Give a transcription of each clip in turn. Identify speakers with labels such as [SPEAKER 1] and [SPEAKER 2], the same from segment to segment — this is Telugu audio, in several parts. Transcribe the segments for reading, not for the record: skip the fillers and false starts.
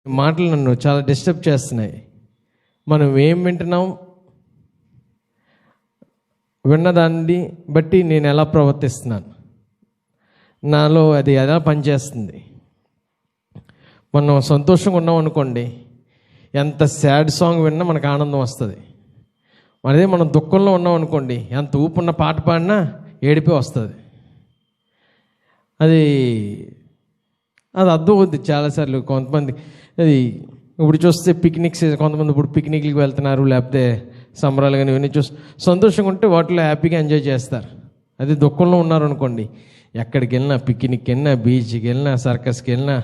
[SPEAKER 1] మాటలు నన్ను చాలా డిస్టర్బ్ చేస్తున్నాయి. మనం ఏం వింటున్నాం, విన్నదాన్ని బట్టి నేను ఎలా ప్రవర్తిస్తున్నాను, నాలో అది ఎలా పనిచేస్తుంది. మనం సంతోషంగా ఉన్నాం అనుకోండి, ఎంత సాడ్ సాంగ్ విన్నా మనకు ఆనందం వస్తుంది. అదే మనం దుఃఖంలో ఉన్నాం అనుకోండి, ఎంత ఊపున్న పాట పాడినా ఏడిపే వస్తుంది. అది అర్థం అవుద్ది చాలాసార్లు. కొంతమంది అది ఇప్పుడు చూస్తే పిక్నిక్స్, కొంతమంది ఇప్పుడు పిక్నిక్కి వెళ్తున్నారు, లేకపోతే సంబరాలు కానీ ఇవన్నీ చూసి సంతోషంగా ఉంటే వాటిలో హ్యాపీగా ఎంజాయ్ చేస్తారు. అది దుఃఖంలో ఉన్నారు అనుకోండి, ఎక్కడికి వెళ్ళినా, పిక్నిక్కి వెళ్ళినా, బీచ్కి వెళ్ళినా, సర్కస్కి వెళ్ళినా,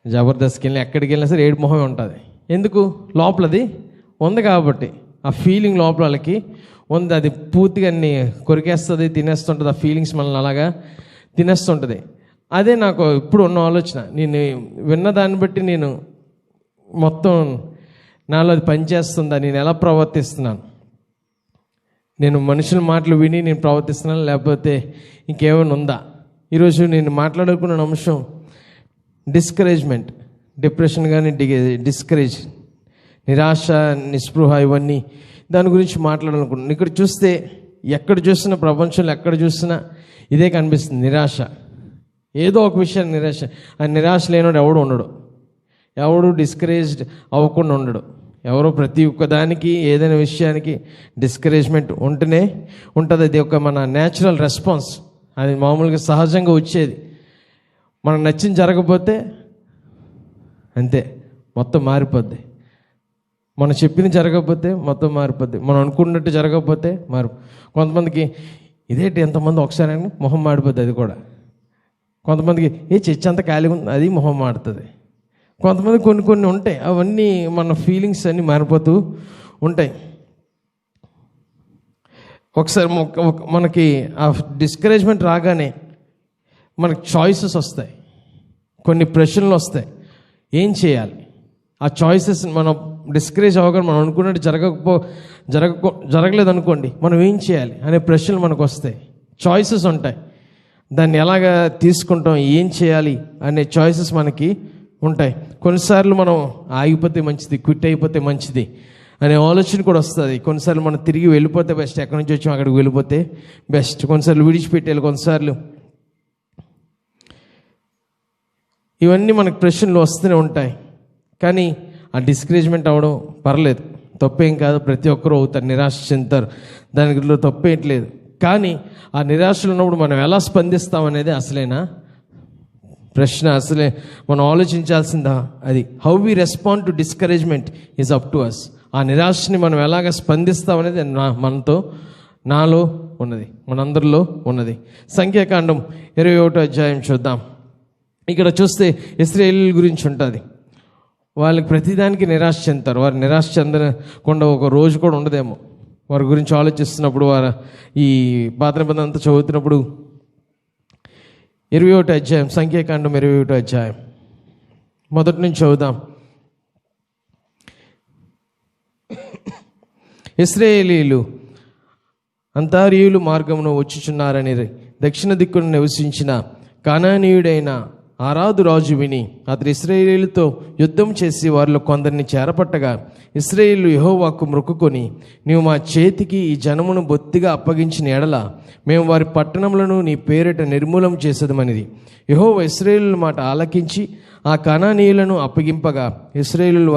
[SPEAKER 1] జబర్దస్త్కి వెళ్ళినా, ఎక్కడికి వెళ్ళినా సరే ఏడు మొహమే ఉంటుంది. ఎందుకు? లోపలది ఉంది కాబట్టి, ఆ ఫీలింగ్ లోపల వాళ్ళకి ఉంది. అది పూర్తిగా అన్ని కొరికేస్తుంది, తినేస్తుంటుంది. ఆ ఫీలింగ్స్ మనల్ని అలాగా తినేస్తుంటుంది. అదే నాకు ఇప్పుడు ఉన్న ఆలోచన. నేను విన్న దాన్ని బట్టి నేను మొత్తం నాలో అది పనిచేస్తుందా, నేను ఎలా ప్రవర్తిస్తున్నాను, నేను మనుషుల మాటలు విని నేను ప్రవర్తిస్తున్నాను, లేకపోతే ఇంకేమైనా ఉందా. ఈరోజు నేను మాట్లాడుకున్న అంశం డిస్కరేజ్మెంట్, డిప్రెషన్ కానీ డిస్కరేజ్, నిరాశ, నిస్పృహ, ఇవన్నీ దాని గురించి మాట్లాడాలనుకుంటున్నాను. ఇక్కడ చూస్తే ఎక్కడ చూసినా, ప్రపంచంలో ఎక్కడ చూసినా ఇదే కనిపిస్తుంది, నిరాశ. ఏదో ఒక విషయాన్ని నిరాశ. ఆ నిరాశ లేనివాడు ఎవడు ఉండడు, ఎవడు డిస్కరేజ్డ్ అవ్వకుండా ఉండడు. ఎవరో ప్రతి ఒక్కదానికి, ఏదైనా విషయానికి డిస్కరేజ్మెంట్ ఉంటేనే ఉంటుంది. అది ఒక మన న్యాచురల్ రెస్పాన్స్, అది మామూలుగా సహజంగా వచ్చేది. మనకు నచ్చింది జరగకపోతే అంతే, మొత్తం మారిపోద్ది. మనం చెప్పింది జరగకపోతే మొత్తం మారిపోద్ది. మనం అనుకున్నట్టు జరగకపోతే కొంతమందికి ఇదేంటి ఎంతమంది ఒకసారి మొహం మాడిపోద్ది. అది కూడా కొంతమందికి చర్చ అంతా ఖాళీగా ఉంది, అది మొహం మాడుతుంది. కొంతమంది కొన్ని ఉంటాయి, అవన్నీ మన ఫీలింగ్స్ అన్నీ మారిపోతూ ఉంటాయి. ఒకసారి మనకి ఆ డిస్కరేజ్మెంట్ రాగానే మనకు చాయిసెస్ వస్తాయి, కొన్ని ప్రశ్నలు వస్తాయి. ఏం చేయాలి? ఆ చాయిసెస్ మనం డిస్కరేజ్ అవ్వగానే మనం అనుకున్నట్టు జరగలేదు అనుకోండి, మనం ఏం చేయాలి అనే ప్రశ్నలు మనకు వస్తాయి. చాయిసెస్ ఉంటాయి, దాన్ని ఎలాగా తీసుకుంటాం, ఏం చేయాలి అనే చాయిసెస్ మనకి ఉంటాయి. కొన్నిసార్లు మనం ఆగిపోతే మంచిది, క్విట్ అయిపోతే మంచిది అనే ఆలోచన కూడా వస్తుంది. కొన్నిసార్లు మనం తిరిగి వెళ్ళిపోతే బెస్ట్, ఎక్కడి నుంచి వచ్చాం అక్కడికి వెళ్ళిపోతే బెస్ట్. కొన్నిసార్లు విడిచిపెట్టాలి, కొన్నిసార్లు ఇవన్నీ మనకు ప్రశ్నలు వస్తూనే ఉంటాయి. కానీ ఆ డిస్కరేజ్మెంట్ అవ్వడం పర్లేదు, తప్పేం కాదు. ప్రతి ఒక్కరూ అవుతారు, నిరాశ చెందుతారు, దానిలో తప్పేయట్లేదు. కానీ ఆ నిరాశలు ఉన్నప్పుడు మనం ఎలా స్పందిస్తాం అనేది అసలైన ప్రశ్న. అసలే మనం ఆలోచించాల్సిందా అది. How we respond to discouragement is up to us. ఆ నిరాశని మనం ఎలాగ స్పందిస్తాం అనేది నాలో ఉన్నది, మనందరిలో ఉన్నది. సంఖ్యాకాండం 21వ అధ్యాయం చూద్దాం. ఇక్కడ చూస్తే ఇశ్రాయేలీయుల గురించి ఉంటుంది. వాళ్ళకి ప్రతిదానికి నిరాశ చెందుతారు. వారు నిరాశ చెందకుండా ఒక రోజు కూడా ఉండదేమో. వారి గురించి ఆలోచిస్తున్నప్పుడు, వారు ఈ పాత నిబంధన అంతా చదువుతున్నప్పుడు 21వ అధ్యాయం, సంఖ్యాకాండం 21వ అధ్యాయం మొదటి నుంచి చదువుదాం. ఇశ్రాయేలీయులు అంతారీయులు మార్గమును వచ్చుచున్నారని దక్షిణ దిక్కును నివసించిన కానానీయుడైన ఆరాదు రాజు విని అతడు ఇశ్రాయేలీయులతో యుద్ధం చేసి వారిలో కొందరిని చేరపట్టగా, ఇశ్రాయేలు యెహోవాకు మొక్కుకొని, నీవు మా చేతికి ఈ జనమును బొత్తిగా అప్పగించిన ఎడల మేము వారి పట్టణములను నీ పేరిట నిర్మూలం చేసేదమనిది. యెహోవా ఇశ్రాయేలు మాట ఆలకించి ఆ కనానీయులను అప్పగింపగా, ఇశ్రాయేలు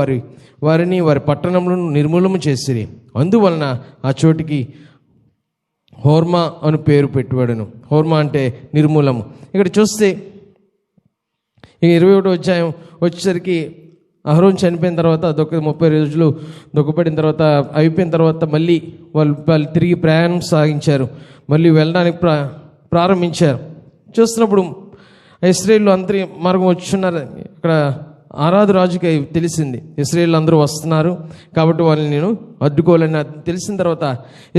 [SPEAKER 1] వారిని వారి పట్టణములను నిర్మూలము చేసిరి. అందువలన ఆ చోటికి హోర్మా అని పేరు పెట్టుబడును. హోర్మా అంటే నిర్మూలము. ఇక్కడ చూస్తే ఈ 21వ అధ్యాయం వచ్చేసరికి అహరోన్ చనిపోయిన తర్వాత 30 రోజులు దుఃఖపడిన తర్వాత అయిపోయిన తర్వాత మళ్ళీ వాళ్ళు తిరిగి ప్రయాణం సాగించారు. మళ్ళీ వెళ్ళడానికి ప్రారంభించారు. చూస్తున్నప్పుడు ఇశ్రాయేలు అంతరి మార్గం వచ్చున్నారు. ఇక్కడ ఆరాదు రాజుకి తెలిసింది, ఇశ్రాయేలు అందరూ వస్తున్నారు కాబట్టి వాళ్ళని నేను అడ్డుకోవాలని తెలిసిన తర్వాత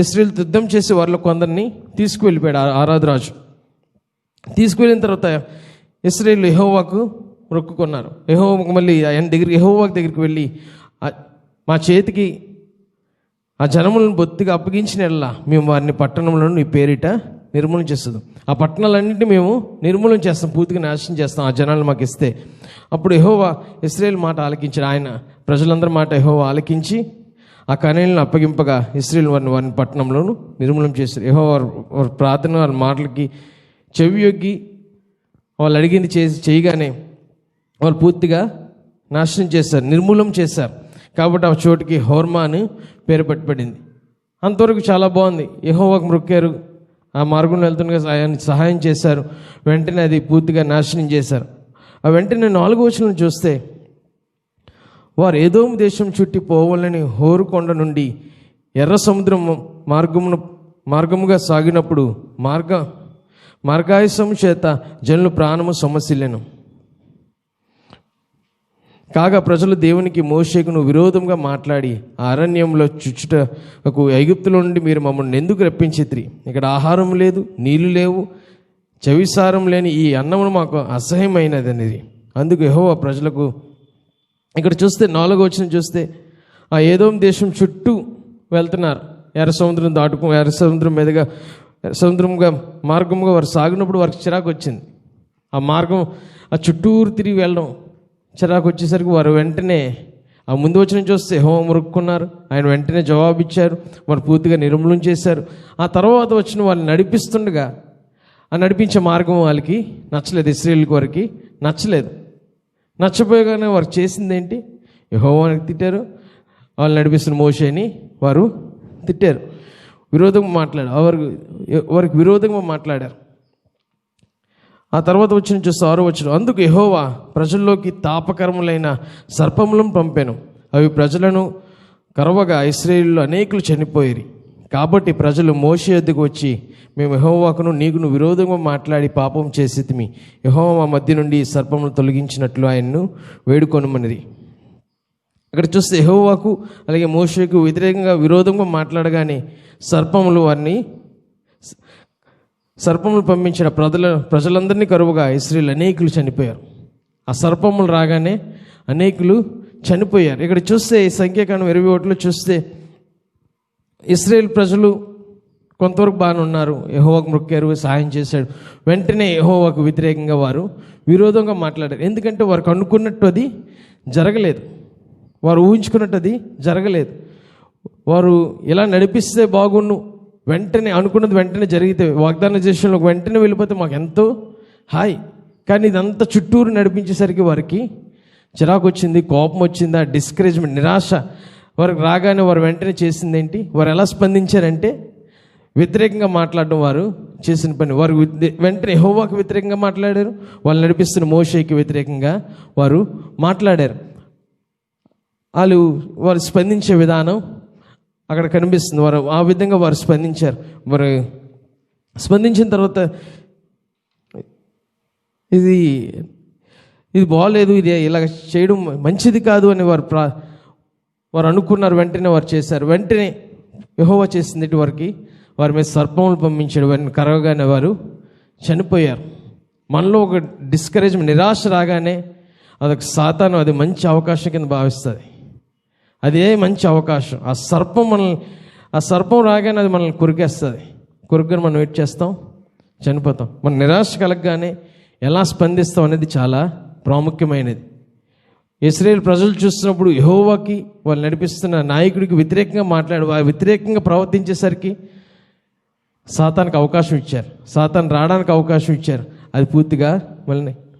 [SPEAKER 1] ఇశ్రాయేలు యుద్ధం చేసి వారిలో కొందరిని తీసుకువెళ్ళిపోయాడు ఆరాదు రాజు. తీసుకువెళ్ళిన తర్వాత ఇశ్రాయేలు యెహోవాకు మొక్కుకున్నారు. యెహోవాకు మళ్ళీ ఆయన యెహోవాకు దగ్గరికి వెళ్ళి, మా చేతికి ఆ జనములను బొత్తిగా అప్పగించిన ఎడల మేము వారిని పట్టణములను నీ పేరిట నిర్మూలన చేస్తుంది. ఆ పట్టణాలన్నింటినీ మేము నిర్మూలన చేస్తాం, పూర్తిగా నాశనం చేస్తాం ఆ జనాలు మాకు ఇస్తే. అప్పుడు యెహోవా ఇశ్రాయేలు మాట ఆలకించాడు. ఆయన ప్రజలందరి మాట యెహోవా ఆలకించి ఆ కనానీయులను అప్పగింపగా ఇశ్రాయేలు వారిని పట్టణంలోను నిర్మూలన చేశారు. యెహోవా వారి ప్రార్థన, వారి మాటలకి చెవియొగ్గి వాళ్ళు అడిగింది చేయగానే వాళ్ళు పూర్తిగా నాశనం చేశారు, నిర్మూలన చేశారు. కాబట్టి ఆ చోటుకి హోర్మా అని పేరు పెట్టబడింది. అంతవరకు చాలా బాగుంది. యెహోవాకు మొక్కారు, ఆ మార్గంలో వెళ్తుండగా ఆయన సహాయం చేశారు. వెంటనే అది పూర్తిగా నాశనం చేశారు. ఆ వెంటనే 4వ వచనం చూస్తే, వారు ఏదోము దేశం చుట్టి పోవాలని హోరు కొండ నుండి ఎర్ర సముద్రం మార్గముగా సాగినప్పుడు మార్గాయసం చేత జనులు ప్రాణము సమస్యలను కాగా ప్రజలు దేవునికి మోషేకును విరోధంగా మాట్లాడి ఆ అరణ్యంలో చుచ్చుటకు ఐగుప్తులో నుండి మీరు మమ్మల్ని ఎందుకు రప్పించితిరి? ఇక్కడ ఆహారం లేదు, నీళ్లు లేవు, చవిసారం లేని ఈ అన్నమును మాకు అసహ్యమైనది అనేది. అందుకు యెహోవా ప్రజలకు ఇక్కడ చూస్తే 4వ వచనం చూస్తే ఆ ఏదోం దేశం చుట్టూ వెళ్తున్నారు. ఎర్ర సముద్రం మీదుగా సముద్రంగా మార్గంగా వారు సాగినప్పుడు వారికి చిరాకు వచ్చింది. ఆ మార్గం ఆ చుట్టూరు తిరిగి వెళ్ళడం చిరాకు వచ్చేసరికి వారు వెంటనే ఆ ముందు వచ్చిన చూస్తే యెహోవా మొక్కుకున్నారు. ఆయన వెంటనే జవాబిచ్చారు. వారు పూర్తిగా నిర్మూలన చేశారు. ఆ తర్వాత వచ్చిన వాళ్ళని నడిపిస్తుండగా ఆ నడిపించే మార్గం వాళ్ళకి నచ్చలేదు, ఇశ్రాయేలు వారికి నచ్చలేదు. నచ్చపోయగానే వారు చేసింది ఏంటి? యెహోవాని తిట్టారు, వాళ్ళు నడిపిస్తున్న మోషేని వారు తిట్టారు, విరోధంగా మాట్లాడారు, వారికి విరోధంగా మాట్లాడారు. ఆ తర్వాత వచ్చిన చూస్తే 6వ వచనం, అందుకు యెహోవా ప్రజల్లోకి తాపకరములైన సర్పములను పంపాను, అవి ప్రజలను కరవగా ఇశ్రాయేలులో అనేకులు చనిపోయిరి. కాబట్టి ప్రజలు మోషే యొద్దకు వచ్చి, మేము యెహోవాకును నీకును విరోధంగా మాట్లాడి పాపం చేసితిమి, యెహోవా మా మధ్య నుండి సర్పములు తొలగించినట్లు ఆయన్ను వేడుకొనుమనిది. ఇక్కడ చూస్తే యెహోవాకు అలాగే మోషేకు వ్యతిరేకంగా విరోధంగా మాట్లాడగానే సర్పములు పంపించిన ప్రజలందరినీ కరువుగా ఇశ్రాయేలు అనేకులు చనిపోయారు. ఆ సర్పములు రాగానే అనేకులు చనిపోయారు. ఇక్కడ చూస్తే సంఖ్యాకాండం 21లో చూస్తే ఇశ్రాయేల్ ప్రజలు కొంతవరకు బాగానే ఉన్నారు, యెహోవాకు మొక్కారు, సహాయం చేశాడు. వెంటనే యెహోవాకు వ్యతిరేకంగా వారు విరోధంగా మాట్లాడారు. ఎందుకంటే వారికి అనుకున్నట్టు అది జరగలేదు, వారు ఊహించుకున్నట్టు అది జరగలేదు. వారు ఇలా నడిపిస్తే బాగుండు, వెంటనే అనుకున్నది వెంటనే జరిగితే, వాగ్దాన దేశంలోకి వెంటనే వెళ్ళిపోతే మాకు ఎంతో హాయ్. కానీ ఇదంతా చుట్టూరు నడిపించేసరికి వారికి చిరాకు వచ్చింది, కోపం వచ్చింది, ఆ డిస్కరేజ్మెంట్, నిరాశ వారికి రాగానే వారు వెంటనే చేసింది ఏంటి? వారు ఎలా స్పందించారంటే వ్యతిరేకంగా మాట్లాడడం వారు చేసిన పని. వారు వెంటనే యెహోవాకు వ్యతిరేకంగా మాట్లాడారు, వాళ్ళు నడిపిస్తున్న మోషేకి వ్యతిరేకంగా వారు మాట్లాడారు. వారు స్పందించే విధానం అక్కడ కనిపిస్తుంది. వారు ఆ విధంగా వారు స్పందించారు. వారు స్పందించిన తర్వాత ఇది బాగలేదు, ఇది ఇలా చేయడం మంచిది కాదు అని వారు అనుకున్నారు. వెంటనే వారు చేశారు. వెంటనే యెహోవా చేసింది వారి మీద సర్పములు పంపించాడు. వారిని కరవగానే వారు చనిపోయారు. మనలో ఒక డిస్కరేజ్మెంట్, నిరాశ రాగానే అదొక సాతాను అది మంచి అవకాశం కింద భావిస్తుంది. అదే మంచి అవకాశం. ఆ సర్పం రాగానే అది మనల్ని కొరికేస్తుంది. కొరికని మనం వెయిట్ చేస్తాం, చనిపోతాం. మన నిరాశ కలగగానే ఎలా స్పందిస్తాం అనేది చాలా ప్రాముఖ్యమైనది. ఇశ్రాయేల్ ప్రజలు చూస్తున్నప్పుడు యెహోవాకి వాళ్ళు నడిపిస్తున్న నాయకుడికి వ్యతిరేకంగా వారు వ్యతిరేకంగా ప్రవర్తించేసరికి సాతానికి అవకాశం ఇచ్చారు, సాతాను రావడానికి అవకాశం ఇచ్చారు. అది పూర్తిగా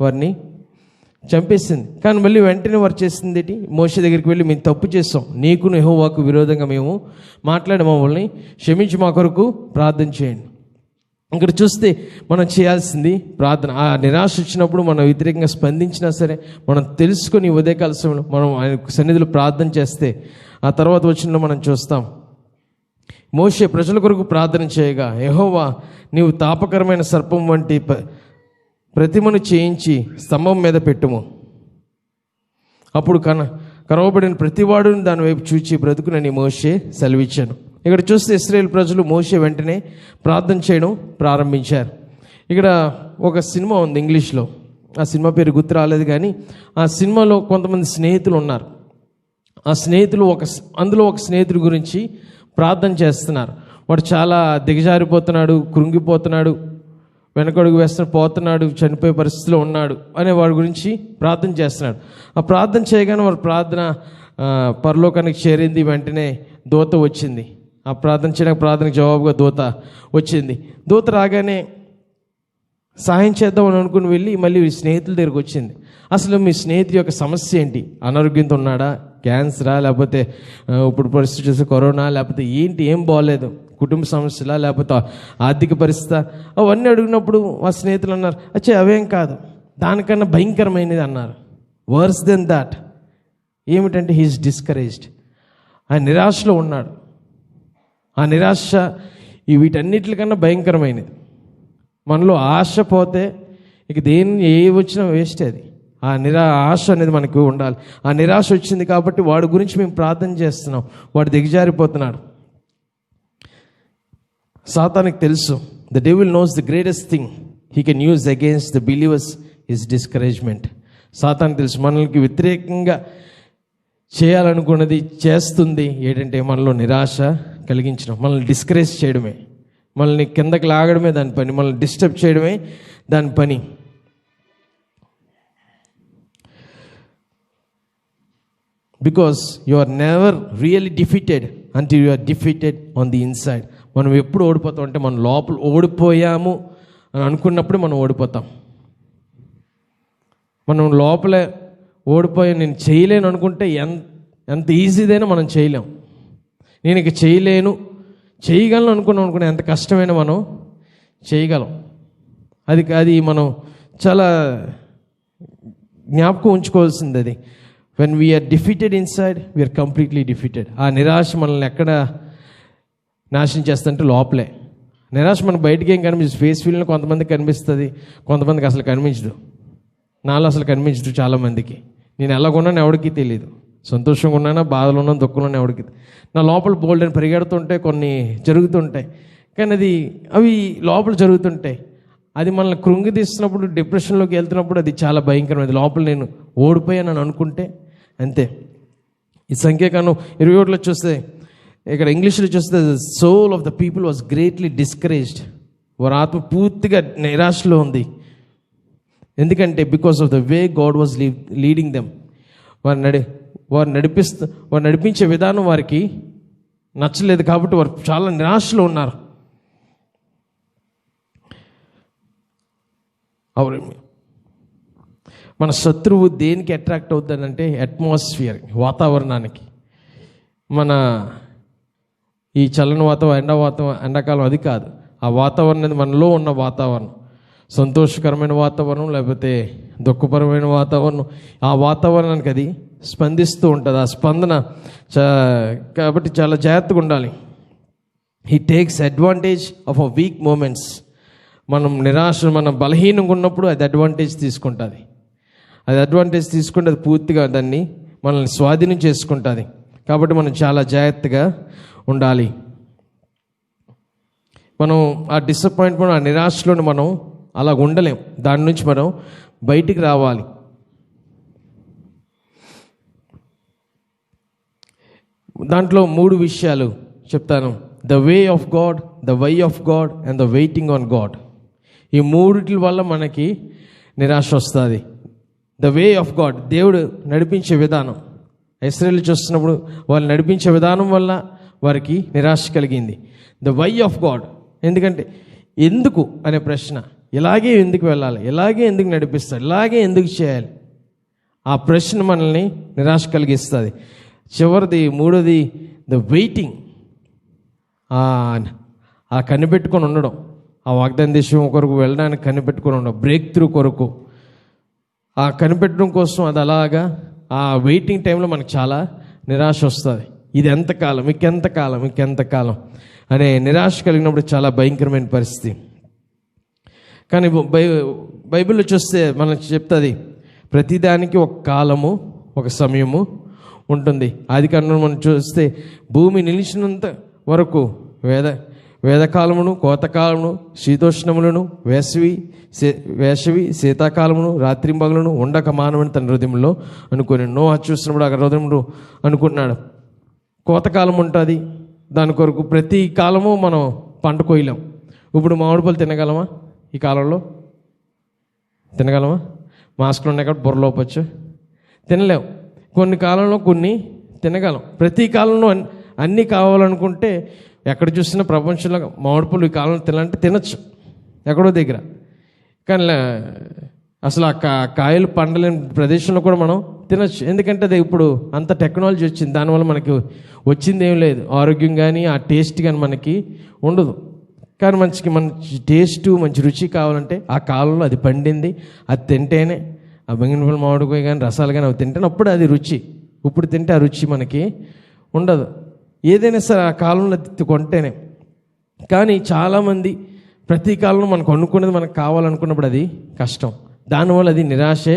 [SPEAKER 1] వారిని చంపేసింది. కానీ మళ్ళీ వెంటనే వారు చేసింది ఏంటి? మోషే దగ్గరికి వెళ్ళి, మేము తప్పు చేస్తాం, నీకును యెహోవాకు విరోధంగా మేము మాట్లాడి మమ్మల్ని క్షమించి మా కొరకు ప్రార్థన చేయండి. ఇక్కడ చూస్తే మనం చేయాల్సింది ప్రార్థన. ఆ నిరాశ వచ్చినప్పుడు మనం వ్యతిరేకంగా స్పందించినా సరే మనం తెలుసుకొని ఉదయకాల సమయంలో మనం ఆయన సన్నిధిలో ప్రార్థన చేస్తే ఆ తర్వాత వచ్చిన మనం చూస్తాం. మోషే ప్రజల కొరకు ప్రార్థన చేయగా, యెహోవా నీవు తాపకరమైన సర్పం వంటి ప్రతిమను చేయించి స్తంభం మీద పెట్టుము, అప్పుడు కరవబడిన ప్రతివాడుని దాని వైపు చూచి బ్రతుకునని మోషే సెలవిచ్చాను. ఇక్కడ చూస్తే ఇశ్రాయేల్ ప్రజలు మోషే వెంటనే ప్రార్థన చేయడం ప్రారంభించారు. ఇక్కడ ఒక సినిమా ఉంది ఇంగ్లీష్లో, ఆ సినిమా పేరు గుర్తు రాలేదు, కానీ ఆ సినిమాలో కొంతమంది స్నేహితులు ఉన్నారు. ఆ స్నేహితులు అందులో ఒక స్నేహితుడి గురించి ప్రార్థన చేస్తున్నారు. వాడు చాలా దిగజారిపోతున్నాడు, కృంగిపోతున్నాడు, వెనకడుగు పోతున్నాడు, చనిపోయే పరిస్థితిలో ఉన్నాడు అనే వాడి గురించి ప్రార్థన చేస్తున్నాడు. ఆ ప్రార్థన చేయగానే వాడు ప్రార్థన పరలోకానికి చేరింది. వెంటనే దూత వచ్చింది. ఆ ప్రార్థన చేయడానికి ప్రార్థనకు జవాబుగా దూత వచ్చింది. దూత రాగానే సహాయం చేద్దామని అనుకుని వెళ్ళి మళ్ళీ స్నేహితుల దగ్గరికి వచ్చింది. అసలు మీ స్నేహితుడి యొక్క సమస్య ఏంటి? అనారోగ్యంతో ఉన్నాడా, క్యాన్సరా, లేకపోతే ఇప్పుడు పరిస్థితి చూస్తే కరోనా, లేకపోతే ఏంటి, ఏం బాగోలేదు, కుటుంబ సమస్యలా, లేకపోతే ఆర్థిక పరిస్థితి, అవన్నీ అడిగినప్పుడు మా స్నేహితులు అన్నారు, అచ్చే అవేం కాదు, దానికన్నా భయంకరమైనది అన్నారు. Worse than that. ఏమిటంటే హీఈస్ డిస్కరేజ్డ్. ఆయన నిరాశలో ఉన్నాడు. ఆ నిరాశ వీటన్నిటికన్నా భయంకరమైనది. మనలో ఆశ పోతే ఇక ఏ వచ్చినా వేస్ట్. అది ఆశ అనేది మనకు ఉండాలి. ఆ నిరాశ వచ్చింది కాబట్టి వాడి గురించి మేము ప్రార్థన చేస్తున్నాం. వాడు దిగజారిపోతున్నాడు. సాతానికి తెలుసు, the devil knows the greatest thing he can use against the believers is discouragement. సాతానికి తెలుసు మనకి వ్యతిరేకంగా చేయాలనుకున్నది చేస్తుంది ఏంటంటే మనలో నిరాశ కలిగించడం, మనల్ని డిస్కరేజ్ చేయడమే, మనల్ని కిందకి లాగడమే దాని పని, మనల్ని డిస్టర్బ్ చేయడమే దాని పని. Because you are never really defeated until you are defeated on the inside. మనం ఎప్పుడు ఓడిపోతాం అంటే మనం లోపల ఓడిపోయాము అని అనుకున్నప్పుడు మనం ఓడిపోతాం. మనం లోపల ఓడిపోయి నేను చేయలేను అనుకుంటే ఎంత ఈజీదైనా మనం చేయలేం. నేను ఇక చేయగలను అనుకునే ఎంత కష్టమైనా మనం చేయగలం. అది మనం చాలా జ్ఞాపకం ఉంచుకోవాల్సింది. అది when we are defeated inside we are completely defeated. ఆ నిరాశ మనల్ని ఎక్కడ నాశనం చేస్తుంటే లోపలే. నిరాశ మనకు బయటికి ఏం కనిపిస్తుంది, ఫేస్ ఫీల్డ్లో కొంతమందికి కనిపిస్తుంది, కొంతమందికి అసలు కనిపించదు. నాలో అసలు కనిపించదు చాలామందికి. నేను ఎలాగున్నాను ఎవరికి తెలియదు. సంతోషంగా ఉన్నానా, బాధలో ఉన్నాను, దుఃఖంలో ఎవరికి. నా లోపల బోల్డ్ అని పరిగెడుతుంటే కొన్ని జరుగుతుంటాయి, కానీ అవి లోపల జరుగుతుంటాయి. అది మనల్ని కృంగితీస్తున్నప్పుడు, డిప్రెషన్లోకి వెళ్తున్నప్పుడు అది చాలా భయంకరమైనది. లోపల నేను ఓడిపోయానని అనుకుంటే అంతే. ఈ సంఖ్యాకాండం 21లో చూస్తే, ఇక్కడ ఇంగ్లీష్లో చూస్తే, the soul of the people was greatly discouraged. వారి ఆత్మ పూర్తిగా నిరాశలో ఉంది. ఎందుకంటే because of the way God was leading them. వారు నడిపించే విధానం వారికి నచ్చలేదు కాబట్టి వారు చాలా నిరాశలో ఉన్నారు. మన శత్రువు దేనికి అట్రాక్ట్ అవుతాడంటే అట్మాస్ఫియర్, వాతావరణానికి. మన ఈ చల్లని వాతావరణం, ఎండాకాలం అది కాదు. ఆ వాతావరణం అనేది మనలో ఉన్న వాతావరణం, సంతోషకరమైన వాతావరణం లేకపోతే దుఃఖపరమైన వాతావరణం, ఆ వాతావరణానికి అది స్పందిస్తూ ఉంటుంది. ఆ స్పందన కాబట్టి చాలా జాగ్రత్తగా ఉండాలి. He takes advantage of a weak moments. మనం నిరాశ, మనం బలహీనంగా ఉన్నప్పుడు అది అడ్వాంటేజ్ తీసుకుంటుంది. అది పూర్తిగా దాన్ని మనల్ని స్వాధీనం చేసుకుంటుంది. కాబట్టి మనం చాలా జాగ్రత్తగా ఉండాలి. మనం ఆ డిసప్పాయింట్మెంట్, ఆ నిరాశలోని మనం అలా ఉండలేం. దాని నుంచి మనం బయటికి రావాలి. దాంట్లో 3 విషయాలు చెప్తాను. The way of God, the why of God and the waiting on God. ఈ 3 వల్ల మనకి నిరాశ వస్తుంది. ద వే ఆఫ్ గాడ్, దేవుడు నడిపించే విధానం. ఇశ్రాయేలు చూస్తున్నప్పుడు వాళ్ళు నడిపించే విధానం వల్ల వారికి నిరాశ కలిగింది. ద వై ఆఫ్ గాడ్, ఎందుకంటే ఎందుకు అనే ప్రశ్న, ఇలాగే ఎందుకు వెళ్ళాలి, ఇలాగే ఎందుకు నడిపిస్తారు, ఇలాగే ఎందుకు చేయాలి, ఆ ప్రశ్న మనల్ని నిరాశ కలిగిస్తుంది. చివరిది 3ది ద వెయిటింగ్, ఆ కనిపెట్టుకొని ఉండడం, ఆ వాగ్దాన దేశం కొరకు వెళ్ళడానికి కనిపెట్టుకొని ఉండడం, బ్రేక్ త్రూ కొరకు ఆ కనిపెట్టడం కోసం. అది అలాగా ఆ వెయిటింగ్ టైంలో మనకు చాలా నిరాశ వస్తుంది. ఇది ఎంతకాలం, ఇంకెంతకాలం అనే నిరాశ కలిగినప్పుడు చాలా భయంకరమైన పరిస్థితి. కానీ బైబిల్లో చూస్తే మనకు చెప్తుంది, ప్రతిదానికి ఒక కాలము, ఒక సమయము ఉంటుంది. ఆదికాండంలో మనం చూస్తే భూమి నిలిచినంత వరకు వేదకాలమును, కోతకాలమును, శీతోష్ణములను, వేసవి శీతాకాలమును, రాత్రింబగలను ఉండక మానవని తన హృదయంలో అనుకుని. నోహ చూసినప్పుడు ఆ హృదయంలో అనుకుంటున్నాడు. కోతకాలం ఉంటుంది, దాని కొరకు ప్రతి కాలము మనం పంట కోయలేం. ఇప్పుడు మామిడి పళ్ళు తినగలమా? ఈ కాలంలో తినగలమా? మాస్కులు ఉన్నాయి కాబట్టి బుర్ర లోపచ్చు, తినలేం. కొన్ని కాలంలో కొన్ని తినగలం. ప్రతి కాలంలో అన్నీ కావాలనుకుంటే ఎక్కడ చూసినా ప్రపంచంలో మామిడి పళ్ళు ఈ కాలంలో తినాలంటే తినచ్చు ఎక్కడో దగ్గర. కానీ అసలు ఆ కాయలు పండలేని ప్రదేశంలో కూడా మనం తినచ్చు. ఎందుకంటే అది ఇప్పుడు అంత టెక్నాలజీ వచ్చింది. దానివల్ల మనకి వచ్చింది ఏం లేదు, ఆరోగ్యం కానీ ఆ టేస్ట్ కానీ మనకి ఉండదు. కానీ మంచి టేస్ట్ మంచి రుచి కావాలంటే ఆ కాలంలో అది పండింది, అది తింటేనే, ఆ బంగినపల్లి మామిడికాయ కానీ రసాలు కానీ అవి తింటేనే అప్పుడు అది రుచి. ఇప్పుడు తింటే ఆ రుచి మనకి ఉండదు. ఏదైనా సరే ఆ కాలంలో కొంటేనే. కానీ చాలామంది ప్రతి కాలంలో మనకు అనుకున్నది మనకు కావాలనుకున్నప్పుడు అది కష్టం. దానివల్ల అది నిరాశే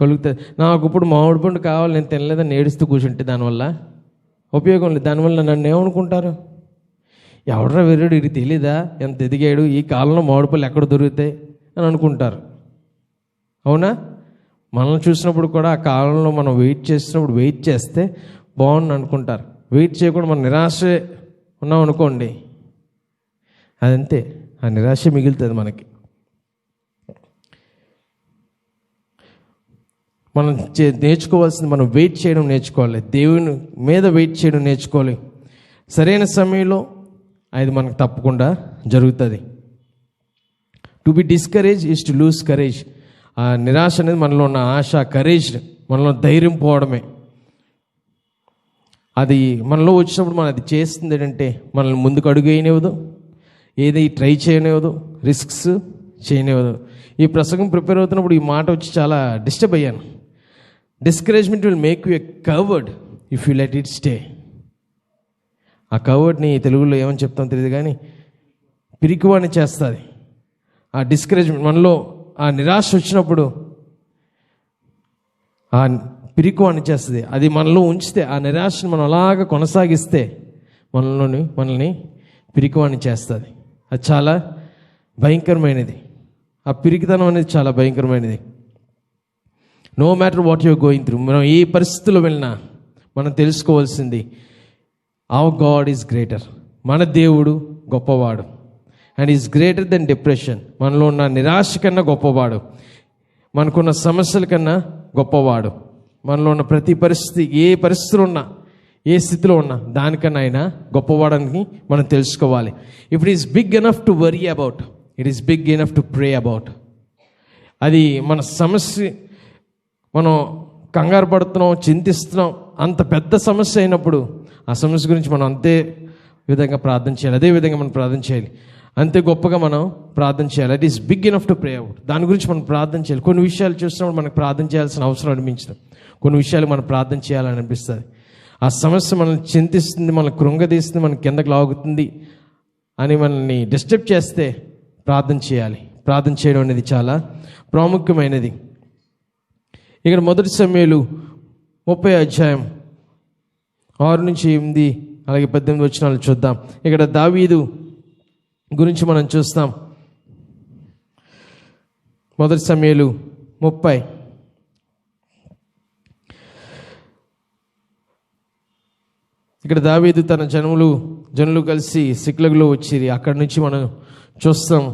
[SPEAKER 1] కలుగుతుంది. నాకు ఇప్పుడు మామిడి పండు కావాలి, నేను తినలేదని ఏడుస్తూ కూర్చుంటే దానివల్ల ఉపయోగం లేదు. దానివల్ల నన్ను ఏమనుకుంటారు? ఎవడరా వెర్రుడు, ఇది తెలీదా ఎంత ఎదిగాడు, ఈ కాలంలో మామిడి పళ్ళు ఎక్కడ దొరుకుతాయి అని అనుకుంటారు. అవునా? మనల్ని చూసినప్పుడు కూడా ఆ కాలంలో మనం వెయిట్ చేస్తే బాగుంది అనుకుంటారు. వెయిట్ చేయకుండా మనం నిరాశ ఉన్నాం అనుకోండి, అదంతే, ఆ నిరాశ మిగులుతుంది మనకి. మనం నేర్చుకోవాల్సింది మనం వెయిట్ చేయడం నేర్చుకోవాలి. దేవుని మీద వెయిట్ చేయడం నేర్చుకోవాలి. సరైన సమయంలో అది మనకు తప్పకుండా జరుగుతుంది. To be discourage is to lose courage. ఆ నిరాశ అనేది మనలో ఉన్న ఆశ, కరేజ్, మనలో ధైర్యం పోవడమే. అది మనలో వచ్చినప్పుడు మనం అది చేస్తుంది ఏంటంటే మనల్ని ముందుకు అడుగు వేయనివ్వదు, ఏది ట్రై చేయనివ్వదు, రిస్క్స్ చేయనివ్వదు. ఈ ప్రసంగం ప్రిపేర్ అవుతున్నప్పుడు ఈ మాట వచ్చి చాలా డిస్టర్బ్ అయ్యాను. Discouragement will make you a covered if you let it stay. ఆ కవర్డ్ని తెలుగులో ఏమని చెప్తామో తెలియదు కానీ పిరికివాడిని చేస్తుంది. ఆ డిస్కరేజ్మెంట్ మనలో ఆ నిరాశ వచ్చినప్పుడు ఆ పిరికివాడిని చేస్తుంది. అది మనలో ఉంచితే, ఆ నిరాశను మనం అలాగ కొనసాగిస్తే మనల్ని పిరికివాడిని చేస్తుంది. అది చాలా భయంకరమైనది. ఆ పిరికితనం అనేది చాలా భయంకరమైనది. No matter what your going through, మనం ఏ పరిస్థితుల్లో వెళ్ళినా మనం తెలుసుకోవాల్సింది అవర్ గాడ్ ఈజ్ గ్రేటర్. మన దేవుడు గొప్పవాడు. And is greater than depression. మనలో ఉన్న నిరాశ కన్నా గొప్పవాడు, మనకున్న సమస్యల కన్నా గొప్పవాడు. మనలో ఉన్న ప్రతి పరిస్థితి, ఏ పరిస్థితులు ఉన్నా, ఏ స్థితిలో ఉన్నా దానికన్నా ఆయన గొప్పవాడని మనం తెలుసుకోవాలి. If it is big enough to worry about, it is big enough to pray about. అది మన సమస్య, మనం కంగారు పడుతున్నాం, చింతిస్తున్నాం, అంత పెద్ద సమస్య అయినప్పుడు ఆ సమస్య గురించి మనం అంతే విధంగా ప్రార్థన చేయాలి. అదే విధంగా మనం ప్రార్థన చేయాలి, అంతే గొప్పగా మనం ప్రార్థన చేయాలి. It is big enough to pray out. దాని గురించి మనం ప్రార్థన చేయాలి. కొన్ని విషయాలు చూసినప్పుడు మనకు ప్రార్థన చేయాల్సిన అవసరం అనిపించదు, కొన్ని విషయాలు మనం ప్రార్థన చేయాలని అనిపిస్తుంది. ఆ సమస్య మనల్ని చింతిస్తుంది, మనల్ని కృంగదీస్తుంది, మన కిందకి లాగుతుంది అని మనల్ని డిస్టర్బ్ చేస్తే ప్రార్థన చేయాలి. ప్రార్థన చేయడం అనేది చాలా ప్రాముఖ్యమైనది. ఇక్కడ 1 సమూయేలు 30:6-8 అలాగే 18 వచనాలు చూద్దాం. ఇక్కడ దావీదు గురించి మనం చూస్తాం. 1 సమూయేలు 30. ఇక్కడ దావీదు తన జనులు కలిసి సిక్లగులో వచ్చిరి. అక్కడి నుంచి మనం చూస్తాం,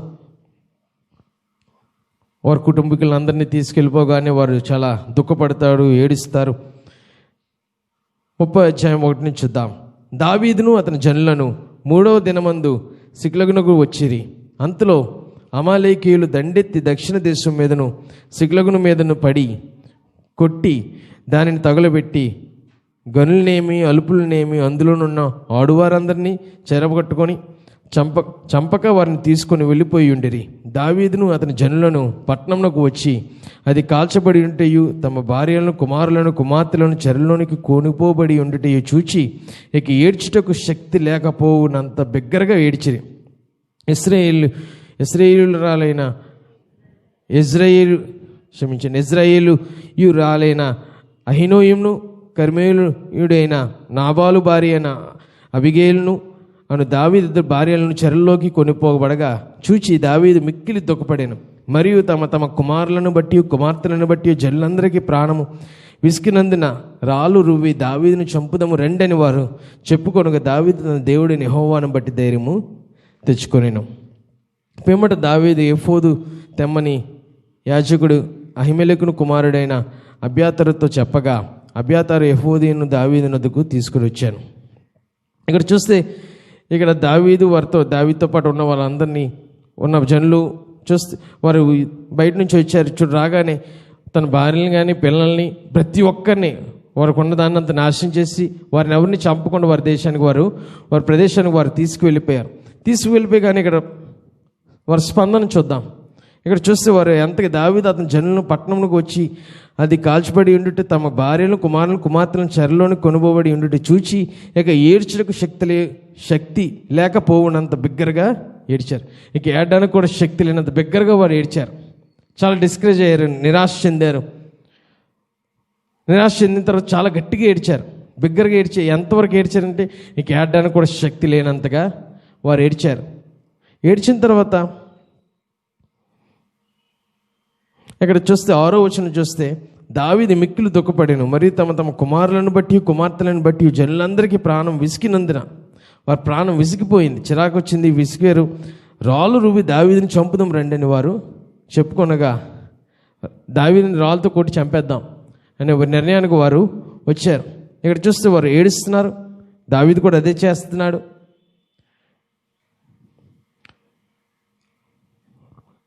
[SPEAKER 1] వారి కుటుంబీకులందరినీ తీసుకెళ్ళిపోగానే వారు చాలా దుఃఖపడతారు, ఏడుస్తారు. 30:1 చూద్దాం. దావీదును అతని జనులను 3వ దినమందు సిక్లగునకు వచ్చిరి. అంతలో అమాలేకీయులు దండెత్తి దక్షిణ దేశం మీదను సిక్లగును మీదను పడి కొట్టి దానిని తగులబెట్టి గనులనేమి అలుపులనేమి అందులోనున్న ఆడువారందరినీ చెరపగట్టుకొని చంపక వారిని తీసుకొని వెళ్ళిపోయి ఉండిరి. దావీదును అతని జనులను పట్టణంలోకి వచ్చి అది కాల్చబడి ఉంటయు, తమ భార్యలను కుమారులను కుమార్తెలను చెరలోనికి కొనిపోబడి ఉండుటయు చూచి ఇక ఏడ్చుటకు శక్తి లేకపోవునంత బిగ్గరగా ఏడ్చిరి. ఇజ్రాయేలు రాలైన అహినోయును కర్మేలుడైన నాబాలు భార్య అయిన అబిగేలును అను దావీదు భార్యలను చెరలోకి కొనిపోబడగా చూచి దావీదు మిక్కిలి దుఃఖపడాను. మరియు తమ కుమారులను బట్టి కుమార్తెలను బట్టి జనులందరికీ ప్రాణము విసికినందున రాళ్ళు రువ్వి దావీదును చంపుదము రెండని వారు చెప్పుకొనగా దావీదు తన దేవుడిని యెహోవాను బట్టి ధైర్యము తెచ్చుకొనెను. పిమ్మట దావీదు ఎఫోదు తెమ్మని యాజకుడు అహిమెలెకును కుమారుడైన అబ్యాతారుతో చెప్పగా అబ్యాతారు ఎఫోదును దావీదు నొద్దకు తీసుకుని వచ్చాను. ఇక్కడ చూస్తే ఇక్కడ దావీదుతో పాటు ఉన్న వాళ్ళందరినీ ఉన్న జనులు చూస్తే వారు బయట నుంచి వచ్చారు. రాగానే తన భార్యని కానీ పిల్లల్ని ప్రతి ఒక్కరిని వారికి ఉన్న దాన్ని అంత నాశనం చేసి వారిని ఎవరిని చంపకుండా వారి ప్రదేశానికి వారు తీసుకువెళ్ళిపోయి కానీ ఇక్కడ వారి స్పందన చూద్దాం. ఇక్కడ చూస్తే వారు ఎంతగా దావీదు అతని జనులను పట్టణంలోకి వచ్చి అది కాల్చిబడి ఉండుట తమ భార్యలు కుమార్తెలను చెరలోని కొనుబోబడి ఉండుట చూచి ఇక ఏడ్చుటకు శక్తి లేకపోవునంత బిగ్గరగా ఏడ్చారు. ఇక ఏడడానికి కూడా శక్తి లేనంత బిగ్గరగా వారు ఏడ్చారు. చాలా డిస్కరేజ్ అయ్యారు, నిరాశ చెందిన తర్వాత చాలా గట్టిగా ఏడ్చారు, బిగ్గరగా ఎంతవరకు ఏడ్చారంటే ఇక ఏడడానికి కూడా శక్తి లేనంతగా వారు ఏడ్చారు. ఏడ్చిన తర్వాత ఇక్కడ చూస్తే 6వ వచనం చూస్తే దావీదు మిక్కిలి దుఃఖపడెను, మరియు తమ కుమారులను బట్టి కుమార్తెలను బట్టి జనులందరికీ ప్రాణం విసికినందున వారి ప్రాణం విసిగిపోయింది, చిరాకు వచ్చింది, విసిగారు. రాళ్ళు రువ్వి దావీదుని చంపుదాం రండని వారు చెప్పుకొనగా దావీదుని రాళ్ళతో కొట్టి చంపేద్దాం అనే నిర్ణయానికి వారు వచ్చారు. ఇక్కడ చూస్తే వారు ఏడుస్తున్నారు, దావీదు కూడా అదే చేస్తున్నాడు.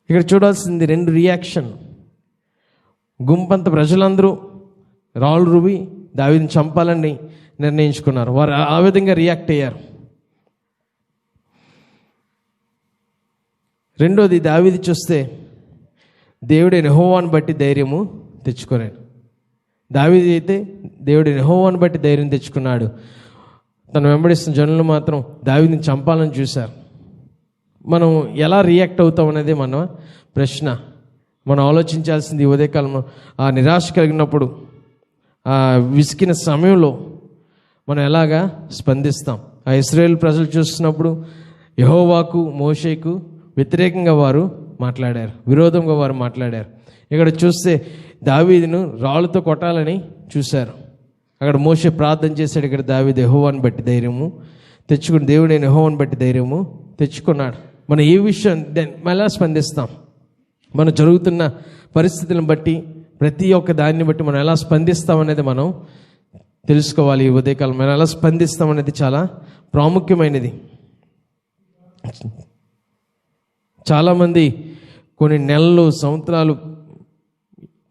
[SPEAKER 1] ఇక్కడ చూడాల్సింది 2 రియాక్షన్. గుంపంత ప్రజలందరూ రాళ్ళు రువి దావీదుని చంపాలని నిర్ణయించుకున్నారు. వారు ఆ విధంగా రియాక్ట్ అయ్యారు. రెండోది, దావీదు చూస్తే దేవుడైన యెహోవాను బట్టి ధైర్యము తెచ్చుకున్నాడు. దావీదు అయితే దేవుడైన యెహోవాను బట్టి ధైర్యం తెచ్చుకున్నాడు. తను వెంబడిస్తున్న జనులు మాత్రం దావీదుని చంపాలని చూశారు. మనం ఎలా రియాక్ట్ అవుతాం అనేది మన ప్రశ్న. మనం ఆలోచించాల్సింది ఉదయకాలం ఆ నిరాశ కలిగినప్పుడు, ఆ విసికిన సమయంలో మనం ఎలాగా స్పందిస్తాం. ఆ ఇశ్రాయేలు ప్రజలు చూస్తున్నప్పుడు యెహోవాకు మోషేకు వ్యతిరేకంగా వారు మాట్లాడారు, విరోధంగా వారు మాట్లాడారు. ఇక్కడ చూస్తే దావీదును రాళ్ళతో కొట్టాలని చూశారు. అక్కడ మోషే ప్రార్థన చేశాడు. ఇక్కడ దావీదు యెహోవాను బట్టి ధైర్యము తెచ్చుకుని దేవుడైన యెహోవాను బట్టి ధైర్యము తెచ్చుకున్నాడు. మనం ఏ విషయం ఎలా స్పందిస్తాం, మనం జరుగుతున్న పరిస్థితులను బట్టి, ప్రతి ఒక్క దాన్ని బట్టి మనం ఎలా స్పందిస్తాం అనేది మనం తెలుసుకోవాలి. ఈ ఉదయకాలం మనం ఎలా స్పందిస్తాం అనేది చాలా ప్రాముఖ్యమైనది. చాలామంది కొన్ని నెలలు, సంవత్సరాలు,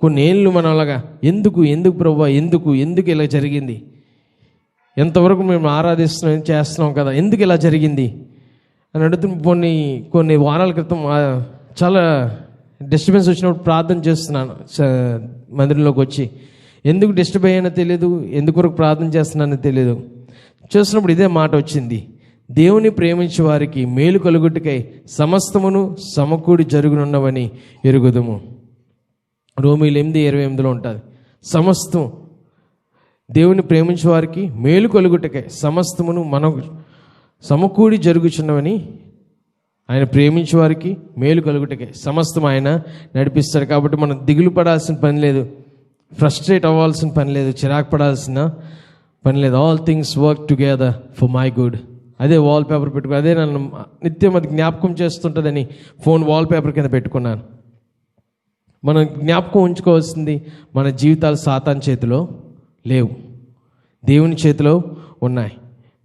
[SPEAKER 1] కొన్ని ఏళ్ళు మనం అలాగా ఎందుకు ప్రభువా, ఎందుకు ఇలా జరిగింది, ఎంతవరకు మేము చేస్తున్నాం కదా, ఎందుకు ఇలా జరిగింది అని అడుగుతున్న కొన్ని వారాల క్రితం చాలా డిస్టర్బెన్స్ వచ్చినప్పుడు ప్రార్థన చేస్తున్నాను మందిరంలోకి వచ్చి. ఎందుకు డిస్టర్బ్ అయ్యానో తెలియదు, ఎందుకొరకు ప్రార్థన చేస్తున్నానో తెలియదు. చూసినప్పుడు ఇదే మాట వచ్చింది, దేవుని ప్రేమించే వారికి మేలు కలుగుటకై సమస్తమును సమకూడి జరుగునున్నవని ఎరుగుదుము. రోమీయులు 8:28 ఉంటుంది. సమస్తం దేవుని ప్రేమించే వారికి మేలు కలుగుటకై సమస్తమును మనం సమకూడి జరుగుచున్నవని, ఆయన ప్రేమించే వారికి మేలు కలుగుటకే సమస్తం ఆయన నడిపిస్తాడు. కాబట్టి మనం దిగులు పడాల్సిన పని లేదు, ఫ్రస్ట్రేట్ అవ్వాల్సిన పని లేదు, చిరాకు పడాల్సిన పని లేదు. All things work together for my good. అదే వాల్ పేపర్ పెట్టుకుని, అదే నన్ను నిత్యం అది జ్ఞాపకం చేస్తుంటుందని ఫోన్ వాల్ పేపర్ కింద పెట్టుకున్నాను. మనం జ్ఞాపకం ఉంచుకోవాల్సింది, మన జీవితాలు సాతాను చేతిలో లేవు, దేవుని చేతిలో ఉన్నాయి.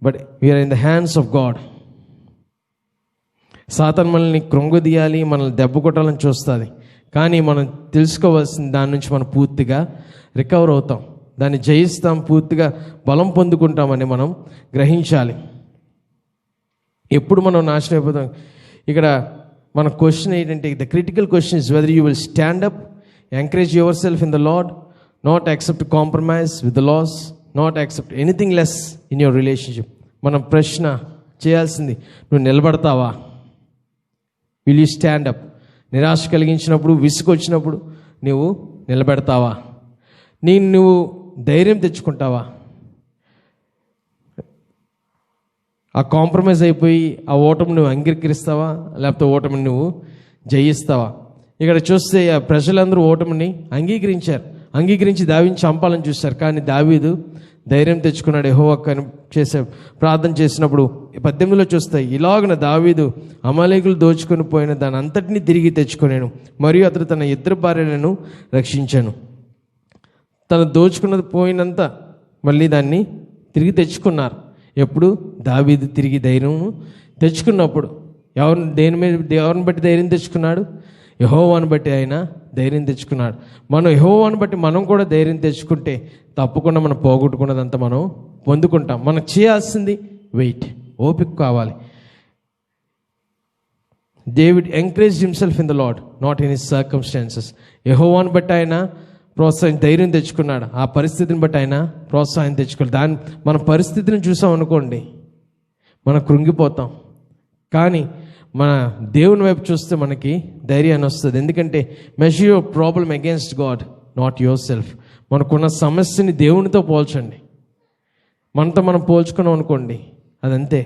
[SPEAKER 1] But we are in the hands of God. సాతాను మనల్ని కృంగదీయాలి, మనల్ని దెబ్బ కొట్టాలని చూస్తుంది. కానీ మనం తెలుసుకోవాల్సింది, దాని నుంచి మనం పూర్తిగా రికవర్ అవుతాం, దాన్ని జయిస్తాం, పూర్తిగా బలం పొందుకుంటామని మనం గ్రహించాలి. ఎప్పుడు మనం నాశనం అయిపోతాం. ఇక్కడ మన క్వశ్చన్ ఏంటంటే, the critical question is whether you will stand up, encourage yourself in the Lord, not accept compromise with the laws, not accept anything less in your relationship. మనం ప్రశ్న చేయాల్సింది, నువ్వు నిలబడతావా? Will you stand up? నిరాశ కలిగించినప్పుడు, విసుగు వచ్చినప్పుడు నువ్వు నిలబెడతావా? నువ్వు ధైర్యం తెచ్చుకుంటావా? ఆ కాంప్రమైజ్ అయిపోయి ఆ ఓటమి నువ్వు అంగీకరిస్తావా, లేకపోతే ఓటమిని నువ్వు జయిస్తావా? ఇక్కడ చూస్తే ఆ ప్రజలందరూ ఓటమిని అంగీకరించారు. అంగీకరించి దావీదుని చంపాలని చూశారు. కానీ దావీదు ధైర్యం తెచ్చుకున్నాడు. యెహోవాకు చేసే ప్రార్థన చేసినప్పుడు 18లో చూస్తాయి, ఇలాగున దావీదు అమాలేకులు దోచుకొని పోయిన దాని అంతటినీ తిరిగి తెచ్చుకొనేను, మరియు అతడు తన ఇద్దరు భార్యలను రక్షించాను. తను దోచుకున్నది పోయినంత మళ్ళీ దాన్ని తిరిగి తెచ్చుకున్నారు. ఎప్పుడు? దావీదు తిరిగి ధైర్యం తెచ్చుకున్నప్పుడు. ఎవరిని బట్టి ధైర్యం తెచ్చుకున్నాడు? యెహోవాను బట్టి ఆయన ధైర్యం తెచ్చుకున్నాడు. మనం యెహోవాను బట్టి మనం కూడా ధైర్యం తెచ్చుకుంటే తప్పకుండా మనం పోగొట్టుకున్నదంతా మనం పొందుకుంటాం. మనం చేయాల్సింది వెయిట్, ఓపిక కావాలి. David encourage himself in the Lord, not in his circumstances. యెహోవాను బట్టి ఆయన ధైర్యం తెచ్చుకున్నాడు. ఆ పరిస్థితిని బట్టి ఆయన ప్రోత్సాహం తెచ్చుకున్నాడు. మన పరిస్థితిని చూసాం అనుకోండి, మనం కృంగిపోతాం. కానీ మన దేవుని వైపు చూస్తే మనకి ధైర్యాన్ని వస్తుంది. ఎందుకంటే measure your problem against God, not your self. మనకున్న సమస్యని దేవునితో పోల్చండి. మనతో మనం పోల్చుకున్నాం అనుకోండి, అదంతే.